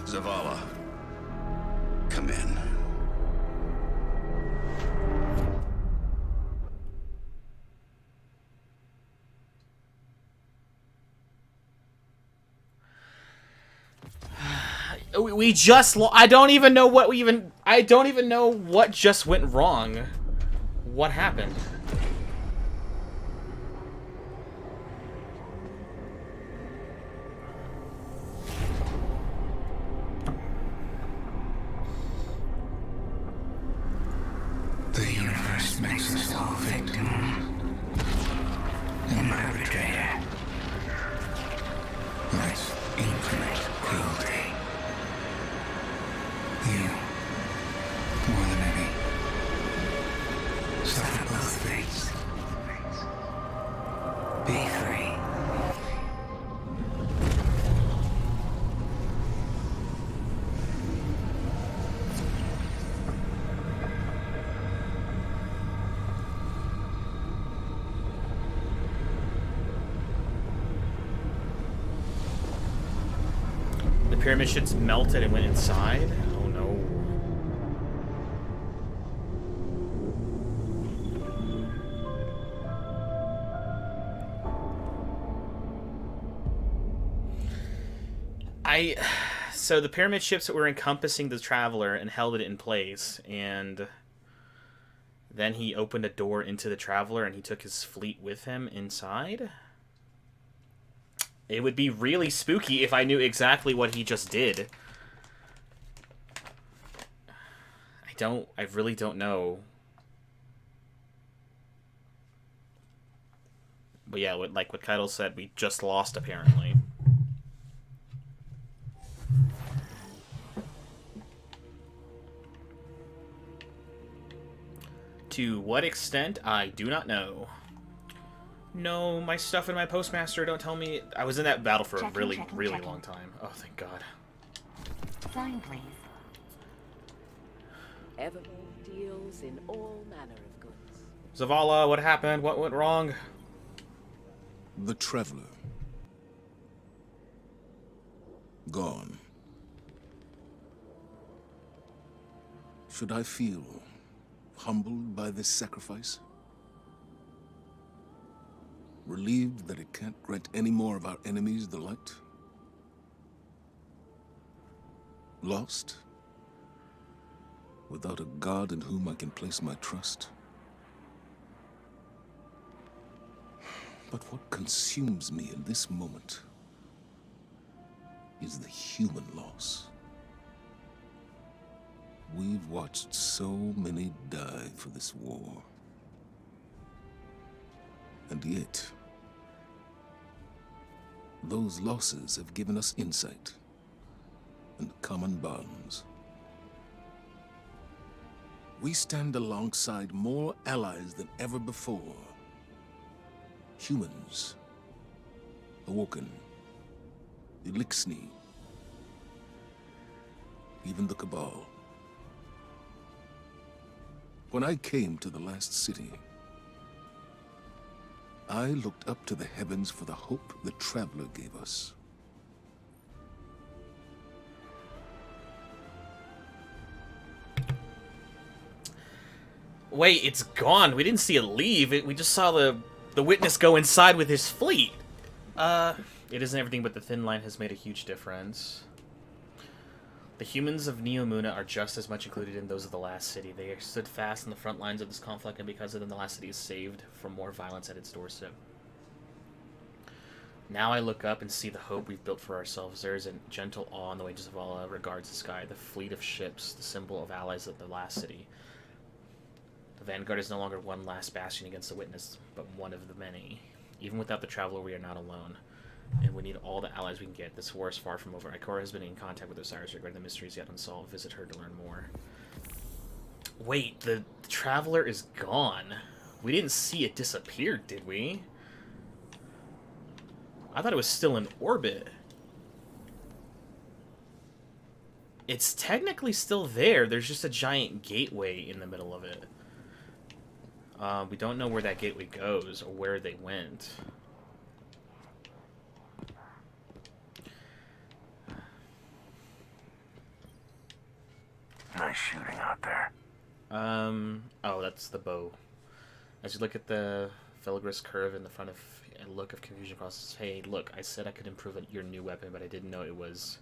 Zavala, come in. We just I don't even know what we even... I don't even know what just went wrong. What happened? The universe makes us all victim and perpetrator. That's infinite cruelty. You, more than any, suffer both fates. Be free. The pyramid ships melted and went inside? Oh no. So the pyramid ships were encompassing the Traveler and held it in place, and then he opened a door into the Traveler and he took his fleet with him inside? It would be really spooky if I knew exactly what he just did. I really don't know. But yeah, like what Caiatl said, we just lost, apparently. To what extent, I do not know. No, my stuff in my postmaster, don't tell me... I was in that battle for a really long time. Oh, thank God. Sign, please. Evermore deals in all manner of goods. Zavala, what happened? What went wrong? The Traveler. Gone. Should I feel humbled by this sacrifice? Relieved that it can't grant any more of our enemies the light? Lost? Without a god in whom I can place my trust? But what consumes me in this moment is the human loss. We've watched so many die for this war. And yet, those losses have given us insight and common bonds. We stand alongside more allies than ever before. Humans, Awoken, Elixni, even the Cabal. When I came to the last city, I looked up to the heavens for the hope the Traveler gave us. Wait, it's gone. We didn't see it leave. We just saw the Witness go inside with his fleet. It isn't everything, but the thin line has made a huge difference. The humans of Neomuna are just as much included in those of the last city. They stood fast in the front lines of this conflict, and because of them, the last city is saved from more violence at its doorstep. Now I look up and see the hope we've built for ourselves. There is a gentle awe in the way Zavala regards the sky, the fleet of ships, the symbol of allies of the last city. The Vanguard is no longer one last bastion against the Witness, but one of the many. Even without the Traveler, we are not alone. And we need all the allies we can get. This war is far from over. Ikora has been in contact with Osiris regarding the mysteries yet unsolved. Visit her to learn more. Wait, the Traveler is gone. We didn't see it disappear, did we? I thought it was still in orbit. It's technically still there. There's just a giant gateway in the middle of it. We don't know where that gateway goes or where they went. Nice shooting out there. Oh, that's the bow. As you look at the filigreous curve in the front of a look of confusion process. Hey, look, I said I could improve your new weapon, but I didn't know it was...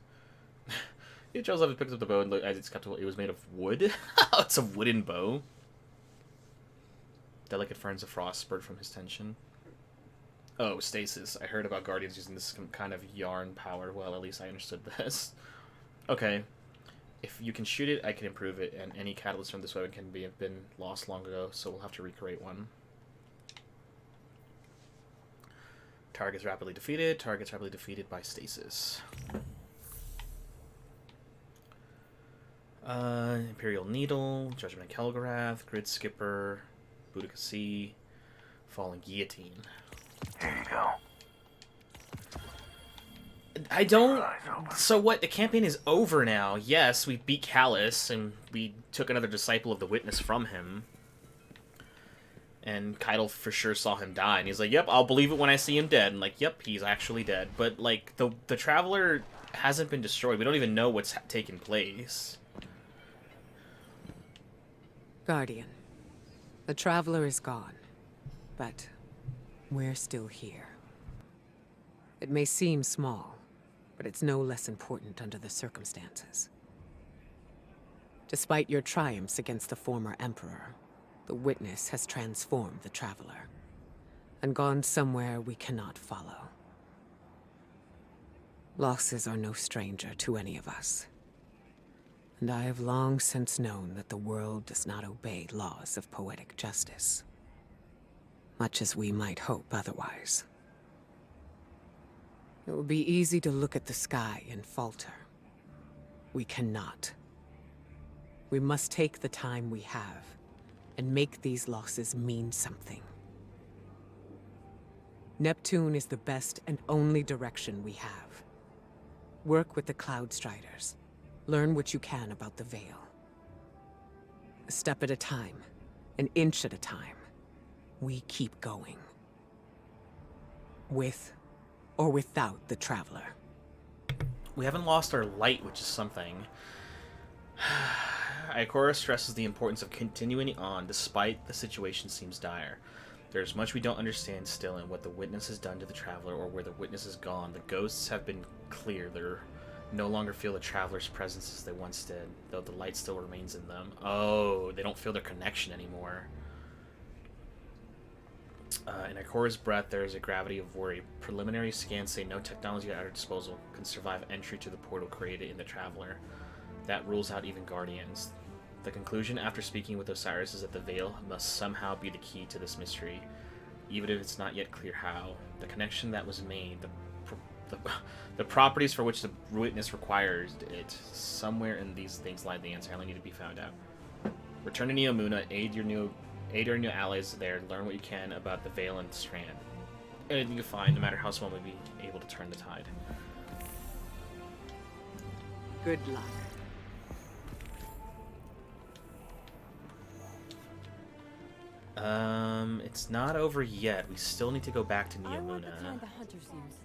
Joseph picks up the bow and as it's skeptical, it was made of wood? It's a wooden bow. Delicate ferns of frost spurt from his tension. Oh, stasis. I heard about Guardians using this kind of yarn power. Well, at least I understood this. Okay. If you can shoot it, I can improve it, and any catalyst from this weapon can have been lost long ago, so we'll have to recreate one. Targets rapidly defeated. Targets rapidly defeated by stasis. Imperial Needle, Judgment of Kelgarath, Grid Skipper, Boudica Sea, Falling Guillotine. Here you go. I don't... So what? The campaign is over now. Yes, we beat Calus, and we took another Disciple of the Witness from him. And Caiatl for sure saw him die, and he's like, yep, I'll believe it when I see him dead. And like, yep, he's actually dead. But like, the Traveler hasn't been destroyed. We don't even know what's taken place. Guardian, the Traveler is gone, but we're still here. It may seem small, but it's no less important under the circumstances. Despite your triumphs against the former Emperor, the Witness has transformed the Traveler, and gone somewhere we cannot follow. Losses are no stranger to any of us. And I have long since known that the world does not obey laws of poetic justice, much as we might hope otherwise. It would be easy to look at the sky and falter. We cannot. We must take the time we have and make these losses mean something. Neptune is the best and only direction we have. Work with the Cloud Striders. Learn what you can about the Veil. A step at a time, an inch at a time, we keep going. With or without the Traveler. We haven't lost our light, which is something. Ikora stresses the importance of continuing on despite the situation seems dire. There's much we don't understand still in what the Witness has done to the Traveler or where the Witness is gone. The ghosts have been clear. They're no longer feel the Traveler's presence as they once did, though the light still remains in them. Oh, they don't feel their connection anymore. In Ikora's breath, there is a gravity of worry. Preliminary scans say no technology at our disposal can survive entry to the portal created in the Traveler. That rules out even Guardians. The conclusion after speaking with Osiris is that the Veil must somehow be the key to this mystery, even if it's not yet clear how. The connection that was made, the properties for which the Witness requires it, somewhere in these things lie the answer. I only need to be found out. Return to Neomuna, aid your new allies there, learn what you can about the Veil and Strand. Anything you find, no matter how small, may be able to turn the tide. Good luck. It's not over yet. We still need to go back to Neomuna. I want the kind the hunters use.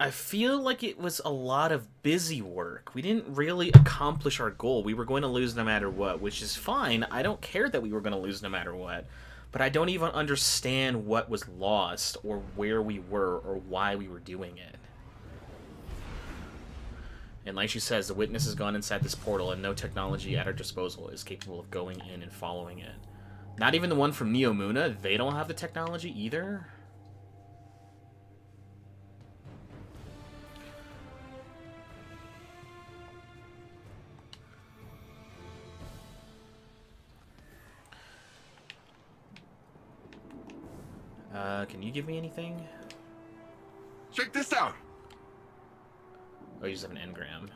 I feel like it was a lot of busy work. We didn't really accomplish our goal. We were going to lose no matter what, which is fine. I don't care that we were going to lose no matter what. But I don't even understand what was lost, or where we were, or why we were doing it. And like she says, the Witness has gone inside this portal, and no technology at our disposal is capable of going in and following it. Not even the one from Neomuna, they don't have the technology either? Can you give me anything? Check this out! Oh, you just have an engram.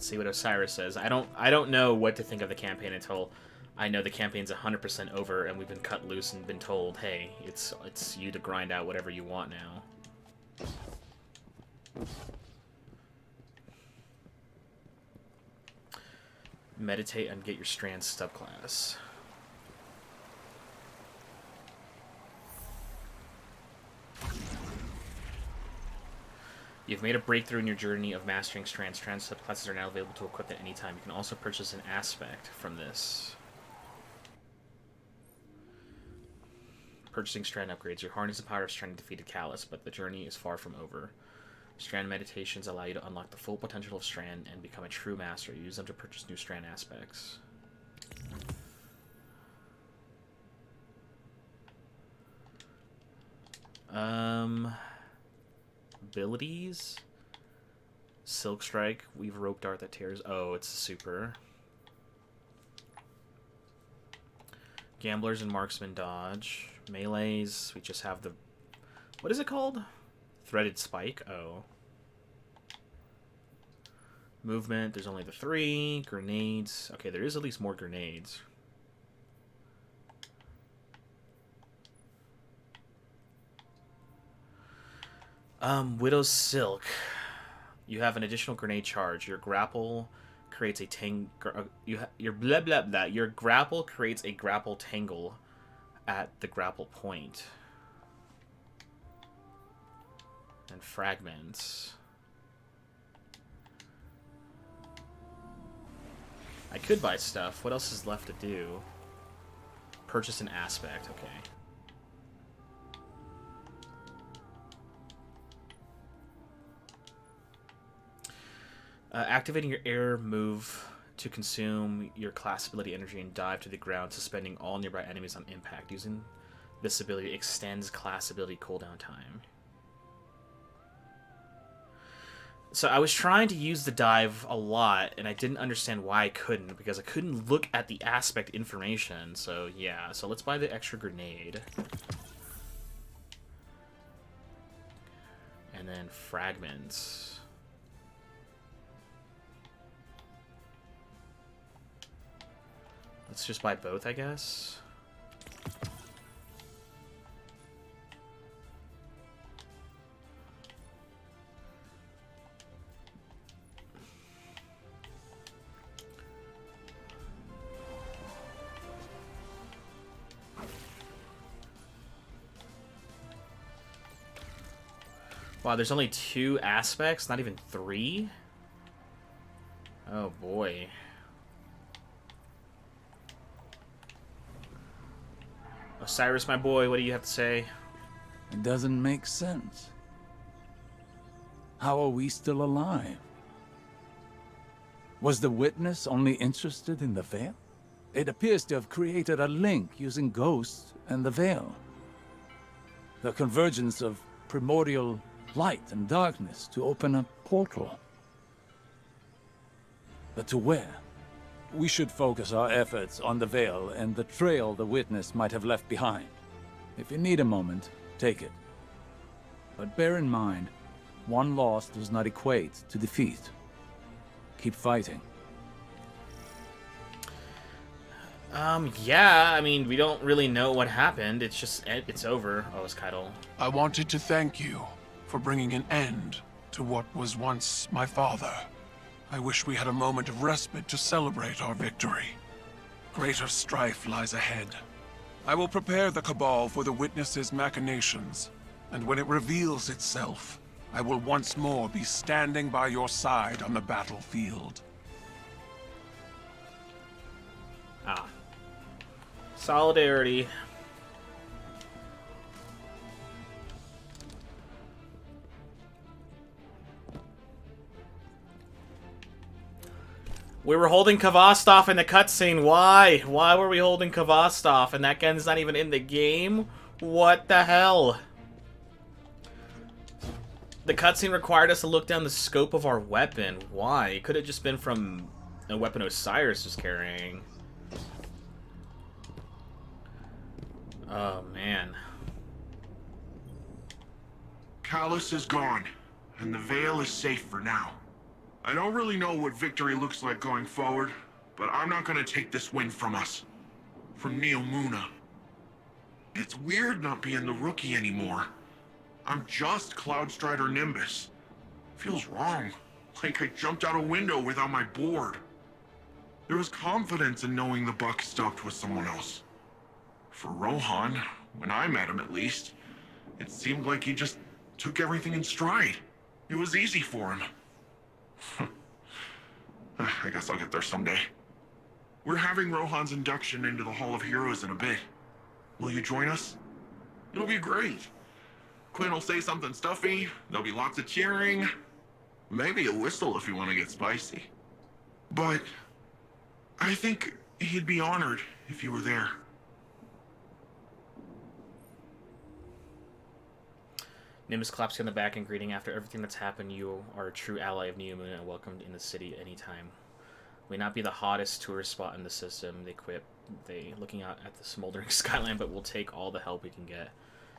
Let's see what Osiris says. I don't know what to think of the campaign until I know the campaign's 100% over and we've been cut loose and been told, hey, it's you to grind out whatever you want now. Meditate and get your Strand subclass. You've made a breakthrough in your journey of mastering Strand. Strand subclasses are now available to equip at any time. You can also purchase an aspect from this. Purchasing Strand upgrades. Your harness the power of Strand defeated Calus, but the journey is far from over. Strand meditations allow you to unlock the full potential of Strand and become a true master. Use them to purchase new Strand aspects. Abilities? Silk Strike, Weave Rope Dart that tears. Oh, it's a super. Gamblers and Marksman dodge. Melees, we just have the... What is it called? Threaded Spike? Oh. Movement, there's only the 3. Grenades. Okay, there is at least more grenades. Widow's Silk. You have an additional grenade charge. Your grapple creates a your grapple creates a grapple tangle at the grapple point. And fragments. I could buy stuff. What else is left to do? Purchase an aspect. Okay. Activating your air move to consume your class ability energy and dive to the ground, suspending all nearby enemies on impact. Using this ability extends class ability cooldown time. So I was trying to use the dive a lot, and I didn't understand why I couldn't, because I couldn't look at the aspect information. So yeah, so let's buy the extra grenade. And then fragments. Let's just buy both, I guess. Wow, there's only 2 aspects, not even 3? Oh boy. Osiris, my boy, what do you have to say? It doesn't make sense. How are we still alive? Was the witness only interested in the veil? It appears to have created a link using ghosts and the veil. The convergence of primordial light and darkness to open a portal. But to where? We should focus our efforts on the veil and the trail the witness might have left behind. If you need a moment, take it. But bear in mind, one loss does not equate to defeat. Keep fighting. Yeah, I mean, we don't really know what happened. It's just, it's over. Oh, it's Caiatl. I wanted to thank you for bringing an end to what was once my father. I wish we had a moment of respite to celebrate our victory. Greater strife lies ahead. I will prepare the Cabal for the Witness's machinations, and when it reveals itself, I will once more be standing by your side on the battlefield. Ah. Solidarity. We were holding Kavastov in the cutscene. Why? Why were we holding Kavastov? And that gun's not even in the game? What the hell? The cutscene required us to look down the scope of our weapon. Why? It could have just been from a weapon Osiris was carrying. Oh, man. Calus is gone, and the Veil is safe for now. I don't really know what victory looks like going forward, but I'm not gonna take this win from us. From Neomuna. It's weird not being the rookie anymore. I'm just Cloudstrider Nimbus. Feels wrong. Like I jumped out a window without my board. There was confidence in knowing the buck stopped with someone else. For Rohan, when I met him at least, it seemed like he just took everything in stride. It was easy for him. I guess I'll get there someday. We're having Rohan's induction into the Hall of Heroes in a bit. Will you join us? It'll be great. Quinn will say something stuffy, there'll be lots of cheering. Maybe a whistle if you want to get spicy. But I think he'd be honored if you were there. Nimbus claps you on the back in greeting. After everything that's happened, you are a true ally of Neomuna and welcomed in the city anytime. May not be the hottest tourist spot in the system, they quip. They looking out at the smoldering skyline, but we'll take all the help we can get.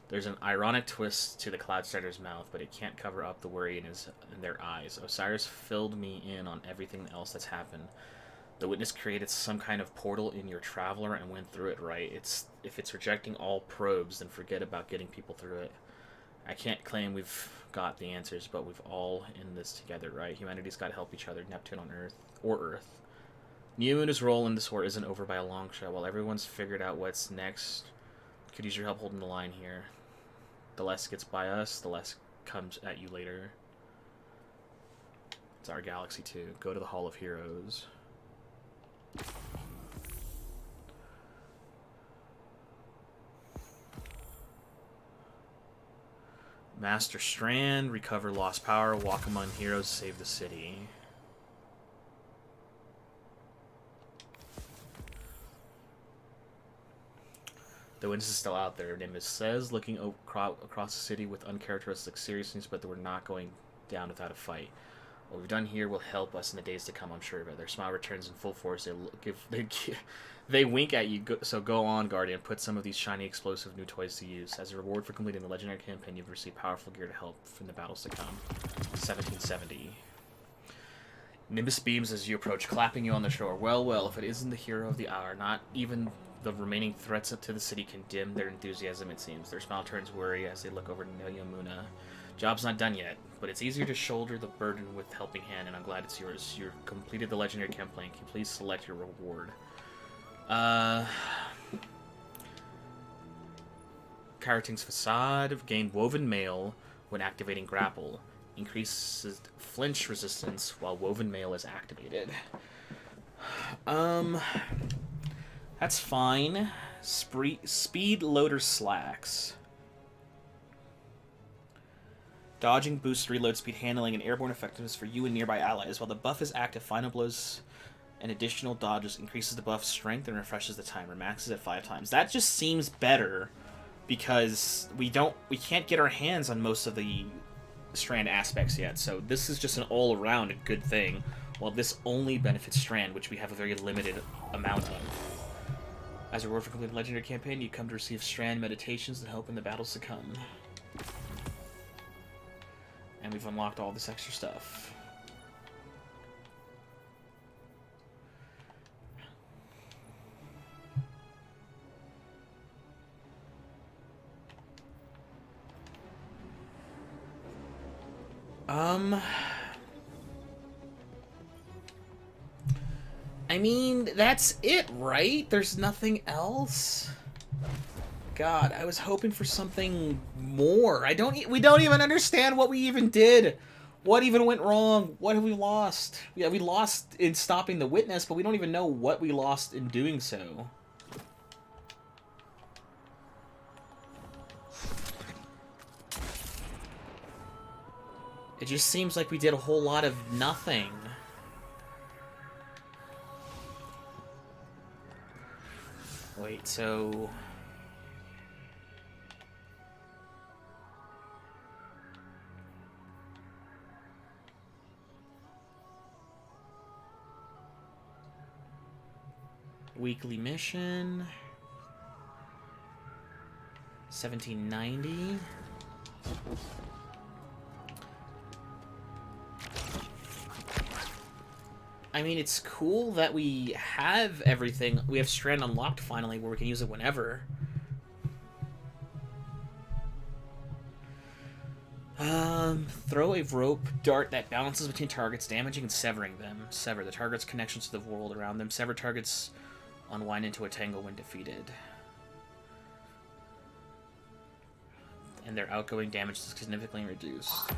There's an ironic twist to the Cloudstrider's mouth, but it can't cover up the worry in their eyes. Osiris filled me in on everything else that's happened. The witness created some kind of portal in your traveler and went through it right. If it's rejecting all probes, then forget about getting people through it. I can't claim we've got the answers, but we've all in this together, right? Humanity's got to help each other, Neptune on Earth, or Earth. Neomuna's role in this war isn't over by a long shot. While everyone's figured out what's next, could use your help holding the line here. The less gets by us, the less comes at you later. It's our galaxy too. Go to the Hall of Heroes. Master Strand, recover lost power, walk among heroes, save the city. The witness is still out there, Nimbus says, looking across the city with uncharacteristic seriousness, but we're not going down without a fight. What we've done here will help us in the days to come, I'm sure, but their smile returns in full force. They wink at you, so go on, Guardian. Put some of these shiny, explosive new toys to use. As a reward for completing the legendary campaign, you've received powerful gear to help from the battles to come. 1770. Nimbus beams as you approach, clapping you on the shore. Well, well, if it isn't the hero of the hour, not even the remaining threats up to the city can dim their enthusiasm, it seems. Their smile turns worry as they look over to Neomuna. Job's not done yet, but it's easier to shoulder the burden with helping hand, and I'm glad it's yours. You've completed the legendary campaign. Can you please select your reward? Karating's Facade. Gain Woven Mail when activating Grapple. Increases flinch resistance while Woven Mail is activated. That's fine. Speed Loader Slacks. Dodging boosts reload speed, handling, and airborne effectiveness for you and nearby allies. While the buff is active, final blows and additional dodges increases the buff's strength and refreshes the timer. Maxes at 5 times. That just seems better because we can't get our hands on most of the Strand aspects yet. So this is just an all-around good thing. While this only benefits Strand, which we have a very limited amount of. As a reward for completing the legendary campaign, you come to receive Strand meditations and hope in the battles to come. And we've unlocked all this extra stuff. I mean, that's it, right? There's nothing else? God, I was hoping for something more. We don't even understand what we even did. What even went wrong? What have we lost? Yeah, we lost in stopping the witness, but we don't even know what we lost in doing so. It just seems like we did a whole lot of nothing. Wait, so... Weekly mission... 1790... I mean, it's cool that we have everything. We have Strand unlocked finally, where we can use it whenever. Throw a rope dart that bounces between targets, damaging and severing them. Sever the target's connections to the world around them. Sever targets unwind into a tangle when defeated. And their outgoing damage is significantly reduced.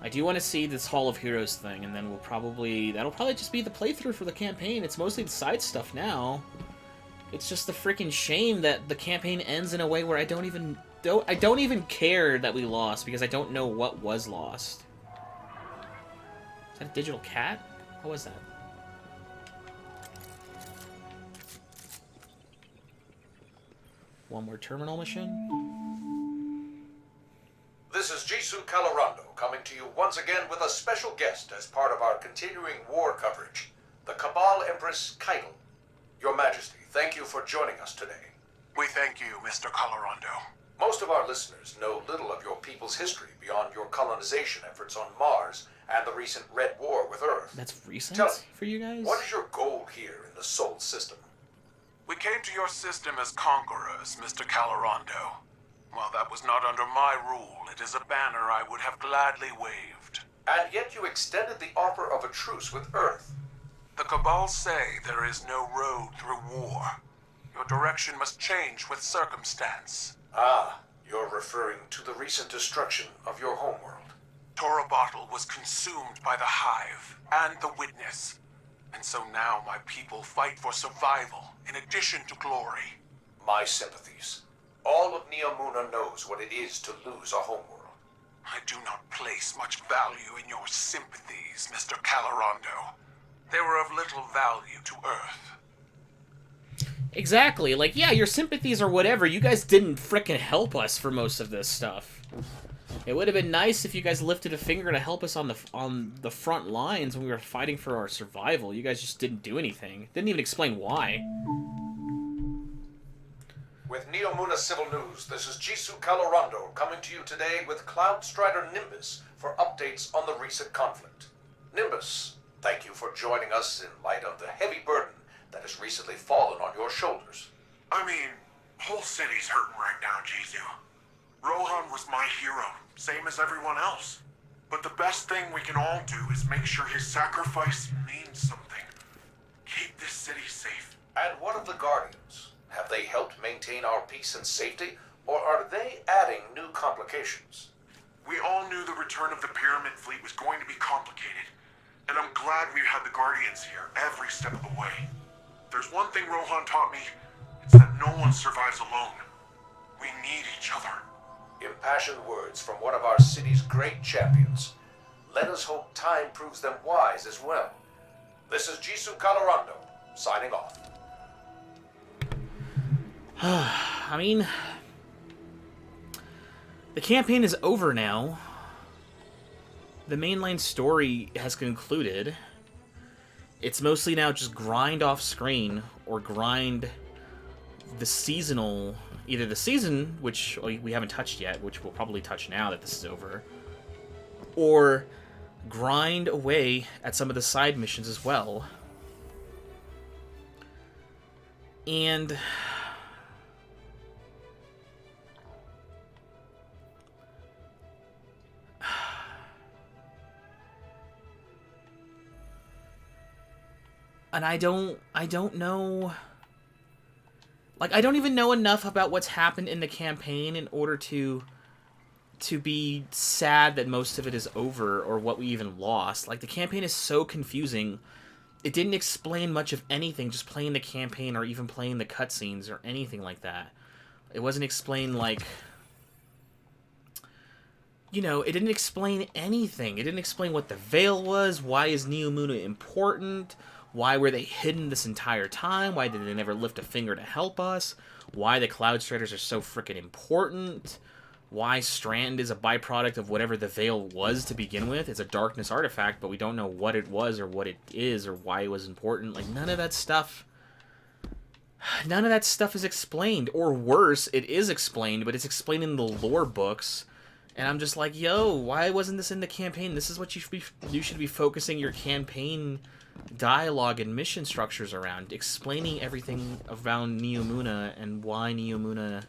I do want to see this Hall of Heroes thing, and then that'll probably just be the playthrough for the campaign. It's mostly the side stuff now. It's just a freaking shame that the campaign ends in a way where I don't even care that we lost, because I don't know what was lost. Is that a digital cat? What was that? One more terminal mission. This is Jisoo Calorando coming to you once again with a special guest as part of our continuing war coverage, the Cabal Empress Caiatl. Your Majesty, thank you for joining us today. We thank you, Mr. Calorando. Most of our listeners know little of your people's history beyond your colonization efforts on Mars and the recent Red War with Earth. That's recent Tell me, for you guys? what is your goal here in the Sol system? We came to your system as conquerors, Mr. Calorando. While that was not under my rule, it is a banner I would have gladly waved. And yet you extended the offer of a truce with Earth. The Cabal say there is no road through war. Your direction must change with circumstance. Ah, you're referring to the recent destruction of your homeworld. Torabottle was consumed by the Hive and the Witness. And so now my people fight for survival in addition to glory. My sympathies. All of Neomuna knows what it is to lose a homeworld. I do not place much value in your sympathies, Mr. Calorando. They were of little value to Earth. Exactly. Like, yeah, your sympathies or whatever. You guys didn't frickin' help us for most of this stuff. It would have been nice if you guys lifted a finger to help us on the front lines when we were fighting for our survival. You guys just didn't do anything. Didn't even explain why. With Neomuna Civil News, this is Jisoo Calorando coming to you today with Cloud Strider Nimbus for updates on the recent conflict. Nimbus, thank you for joining us in light of the heavy burden that has recently fallen on your shoulders. I mean, whole city's hurting right now, Jisoo. Rohan was my hero, same as everyone else. But the best thing we can all do is make sure his sacrifice means something. Keep this city safe. And what of the Guardians? Have they helped maintain our peace and safety, or are they adding new complications? We all knew the return of the Pyramid Fleet was going to be complicated, and I'm glad we had the Guardians here every step of the way. There's one thing Rohan taught me, it's that no one survives alone. We need each other. Impassioned words from one of our city's great champions. Let us hope time proves them wise as well. This is Jisoo Calorando, signing off. I mean, the campaign is over now. The mainline story has concluded. It's mostly now just grind off screen or grind the seasonal, either the season, which we haven't touched yet, which we'll probably touch now that this is over, or grind away at some of the side missions as well. And I don't know, like, I don't even know enough about what's happened in the campaign in order to be sad that most of it is over or what we even lost. Like, the campaign is so confusing. It didn't explain much of anything, just playing the campaign or even playing the cutscenes or anything like that. It wasn't explained, like, you know, it didn't explain anything. It didn't explain what the Veil was, why is Neomuna important, why were they hidden this entire time, why did they never lift a finger to help us, why the Cloud Striders are so freaking important, why Strand is a byproduct of whatever the Veil was to begin with. It's a darkness artifact, but we don't know what it was or what it is or why it was important. Like, none of that stuff. none of that stuff is explained. Or worse, it is explained, but it's explained in the lore books. And I'm just like, yo, why wasn't this in the campaign? This is what you should be focusing your campaign dialogue and mission structures around. Explaining everything around Neomuna and why Neomuna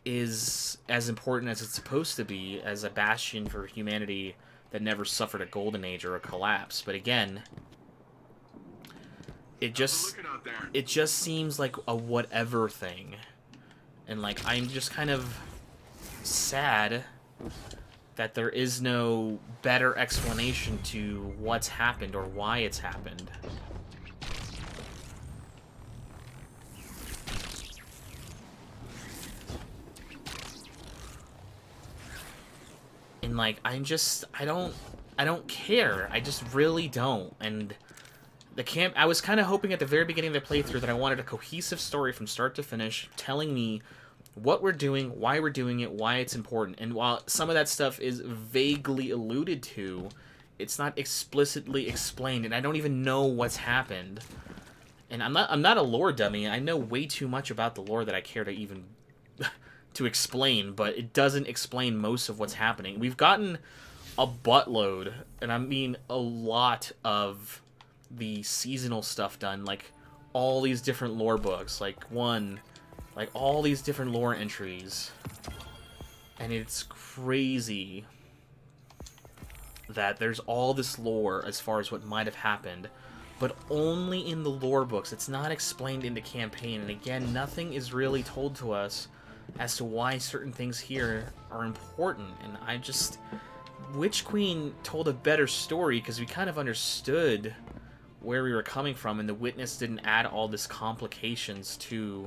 is as important as it's supposed to be as a bastion for humanity that never suffered a golden age or a collapse. But again, it just seems like a whatever thing. And like, I'm just kind of sad that there is no better explanation to what's happened or why it's happened. And like, I don't care. I just really don't. And I was kind of hoping at the very beginning of the playthrough that I wanted a cohesive story from start to finish, telling me what we're doing, why we're doing it, why it's important. And while some of that stuff is vaguely alluded to, it's not explicitly explained, and I don't even know what's happened. And I'm not a lore dummy. I know way too much about the lore that I care to even to explain, but it doesn't explain most of what's happening. We've gotten a buttload, and I mean a lot of the seasonal stuff done, like all these different lore books, like all these different lore entries. And it's crazy that there's all this lore as far as what might have happened, but only in the lore books. It's not explained in the campaign, and again, nothing is really told to us as to why certain things here are important. And I just... Witch Queen told a better story, because we kind of understood where we were coming from, and the Witness didn't add all this complications to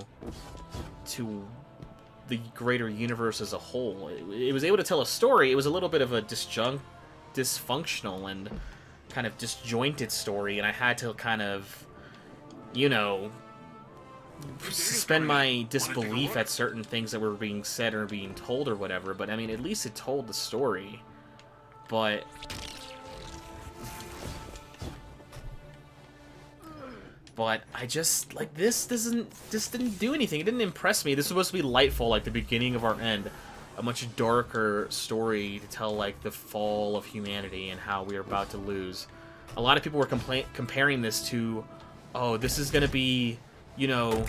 the greater universe as a whole. It was able to tell a story. It was a little bit of a dysfunctional and kind of disjointed story, and I had to kind of, you know, suspend my disbelief at certain things that were being said or being told or whatever. But I mean, at least it told the story. But I just, like, this didn't do anything. It didn't impress me. This was supposed to be Lightfall, like the beginning of our end. A much darker story to tell, like, the fall of humanity and how we are about to lose. A lot of people were comparing this to, oh, this is going to be, you know,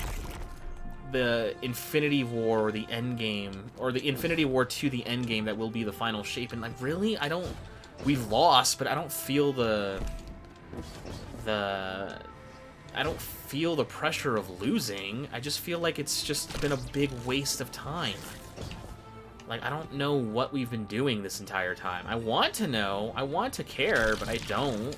the Infinity War or the Endgame, or the Infinity War to the Endgame that will be the final shape. And, like, really? We've lost, but I don't feel I don't feel the pressure of losing. I just feel like it's just been a big waste of time. Like, I don't know what we've been doing this entire time. I want to know, I want to care, but I don't.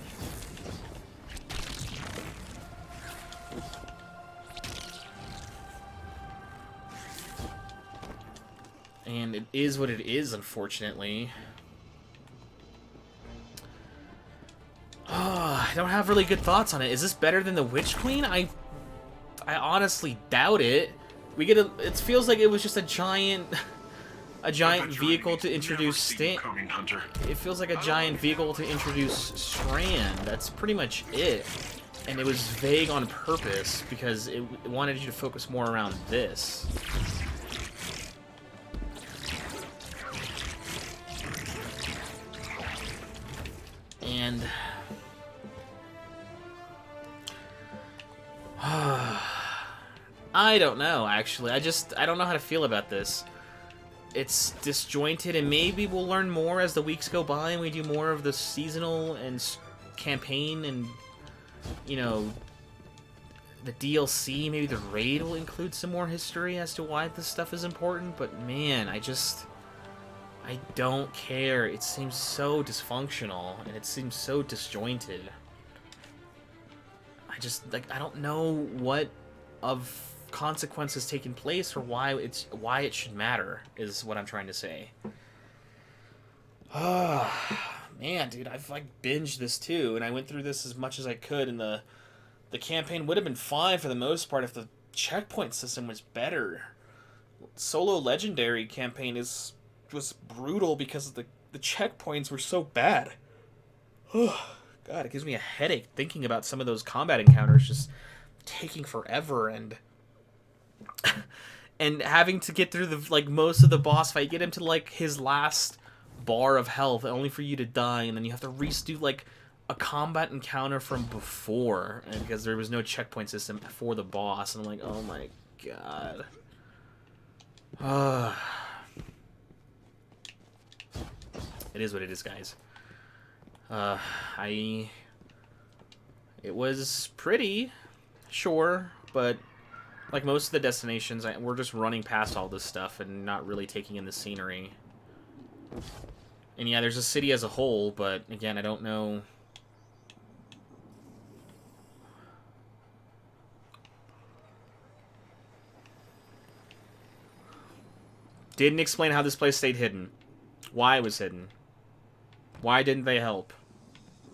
And it is what it is, unfortunately. Oh, I don't have really good thoughts on it. Is this better than the Witch Queen? I honestly doubt it. It feels like it was just a giant vehicle to introduce Strand. It feels like a giant vehicle to introduce Strand. That's pretty much it. And it was vague on purpose because it wanted you to focus more around this. And I don't know, actually. I don't know how to feel about this. It's disjointed, and maybe we'll learn more as the weeks go by and we do more of the seasonal and campaign and, you know, the DLC. Maybe the raid will include some more history as to why this stuff is important, but man, I don't care. It seems so dysfunctional, and it seems so disjointed. I don't know what of consequence has taken place or why it should matter, is what I'm trying to say. Man, dude, I've like binged this too, and I went through this as much as I could, and the campaign would have been fine for the most part if the checkpoint system was better. Solo Legendary campaign was brutal because the checkpoints were so bad. God, it gives me a headache thinking about some of those combat encounters just taking forever, and and having to get through the like most of the boss fight, get him to like his last bar of health, only for you to die, and then you have to redo like a combat encounter from before, and because there was no checkpoint system for the boss, and I'm like, oh my god. It is what it is, guys. It was pretty, sure, but like most of the destinations, we're just running past all this stuff and not really taking in the scenery. And yeah, there's a city as a whole, but again, I don't know. Didn't explain how this place stayed hidden. Why it was hidden. Why didn't they help?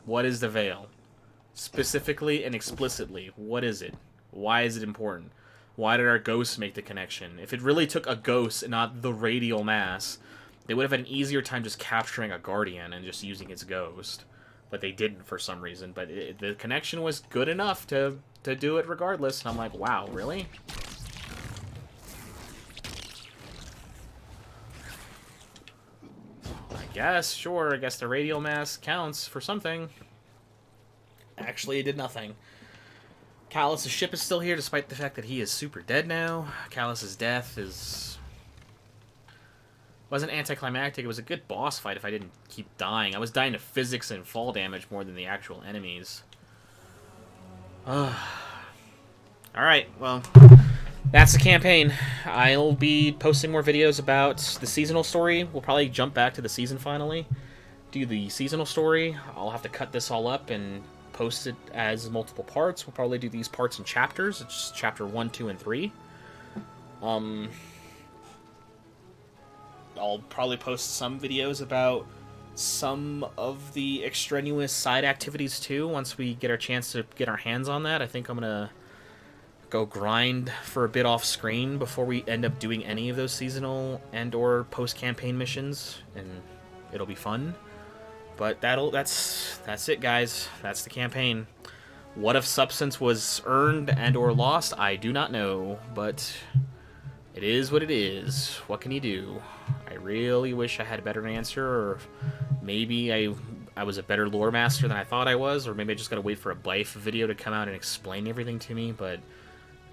What is the Veil? Specifically and explicitly, what is it? Why is it important? Why did our ghosts make the connection? If it really took a ghost and not the radial mass, they would have had an easier time just capturing a guardian and just using its ghost. But they didn't for some reason. But the connection was good enough to do it regardless. And I'm like, wow, really? I guess, sure. I guess the radial mass counts for something. Actually, it did nothing. Calus' ship is still here, despite the fact that he is super dead now. Calus' death wasn't anticlimactic. It was a good boss fight if I didn't keep dying. I was dying to physics and fall damage more than the actual enemies. Alright, well, that's the campaign. I'll be posting more videos about the seasonal story. We'll probably jump back to the season finally. Do the seasonal story. I'll have to cut this all up and post it as multiple parts. We'll probably do these parts in chapters. It's just chapter 1, 2, and 3. I'll probably post some videos about some of the extraneous side activities too, once we get our chance to get our hands on that. I think I'm gonna go grind for a bit off screen before we end up doing any of those seasonal and or post-campaign missions, and it'll be fun. But that's it, guys. That's the campaign. What if substance was earned and or lost? I do not know, but it is what it is. What can you do? I really wish I had a better answer, or maybe I was a better lore master than I thought I was, or maybe I just gotta wait for a Blythe video to come out and explain everything to me. But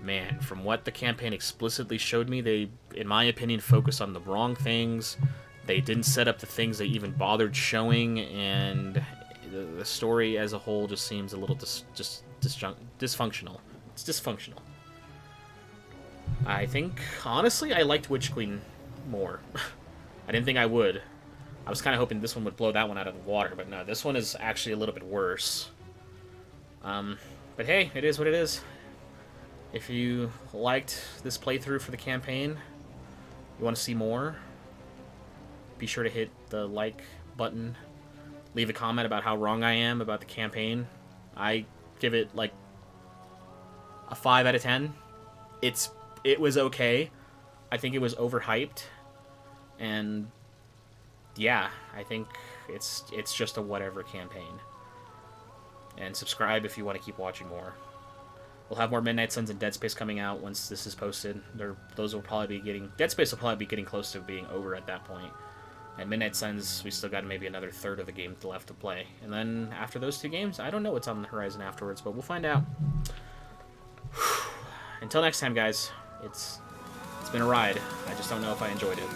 man, from what the campaign explicitly showed me, they, in my opinion, focused on the wrong things. They didn't set up the things they even bothered showing, and the story as a whole just seems a little dysfunctional. It's dysfunctional. I think, honestly, I liked Witch Queen more. I didn't think I would. I was kind of hoping this one would blow that one out of the water, but no, this one is actually a little bit worse. But hey, it is what it is. If you liked this playthrough for the campaign, you want to see more, be sure to hit the like button. Leave a comment about how wrong I am about the campaign. I give it like a 5 out of 10. It was okay. I think it was overhyped, and yeah, I think it's just a whatever campaign. And subscribe if you want to keep watching more. We'll have more Midnight Suns and Dead Space coming out once this is posted. Those will probably be getting... Dead Space will probably be getting close to being over at that point. And Midnight Suns, we still got maybe another third of the game left to play. And then after those two games, I don't know what's on the horizon afterwards, but we'll find out. Until next time, guys, it's been a ride. I just don't know if I enjoyed it.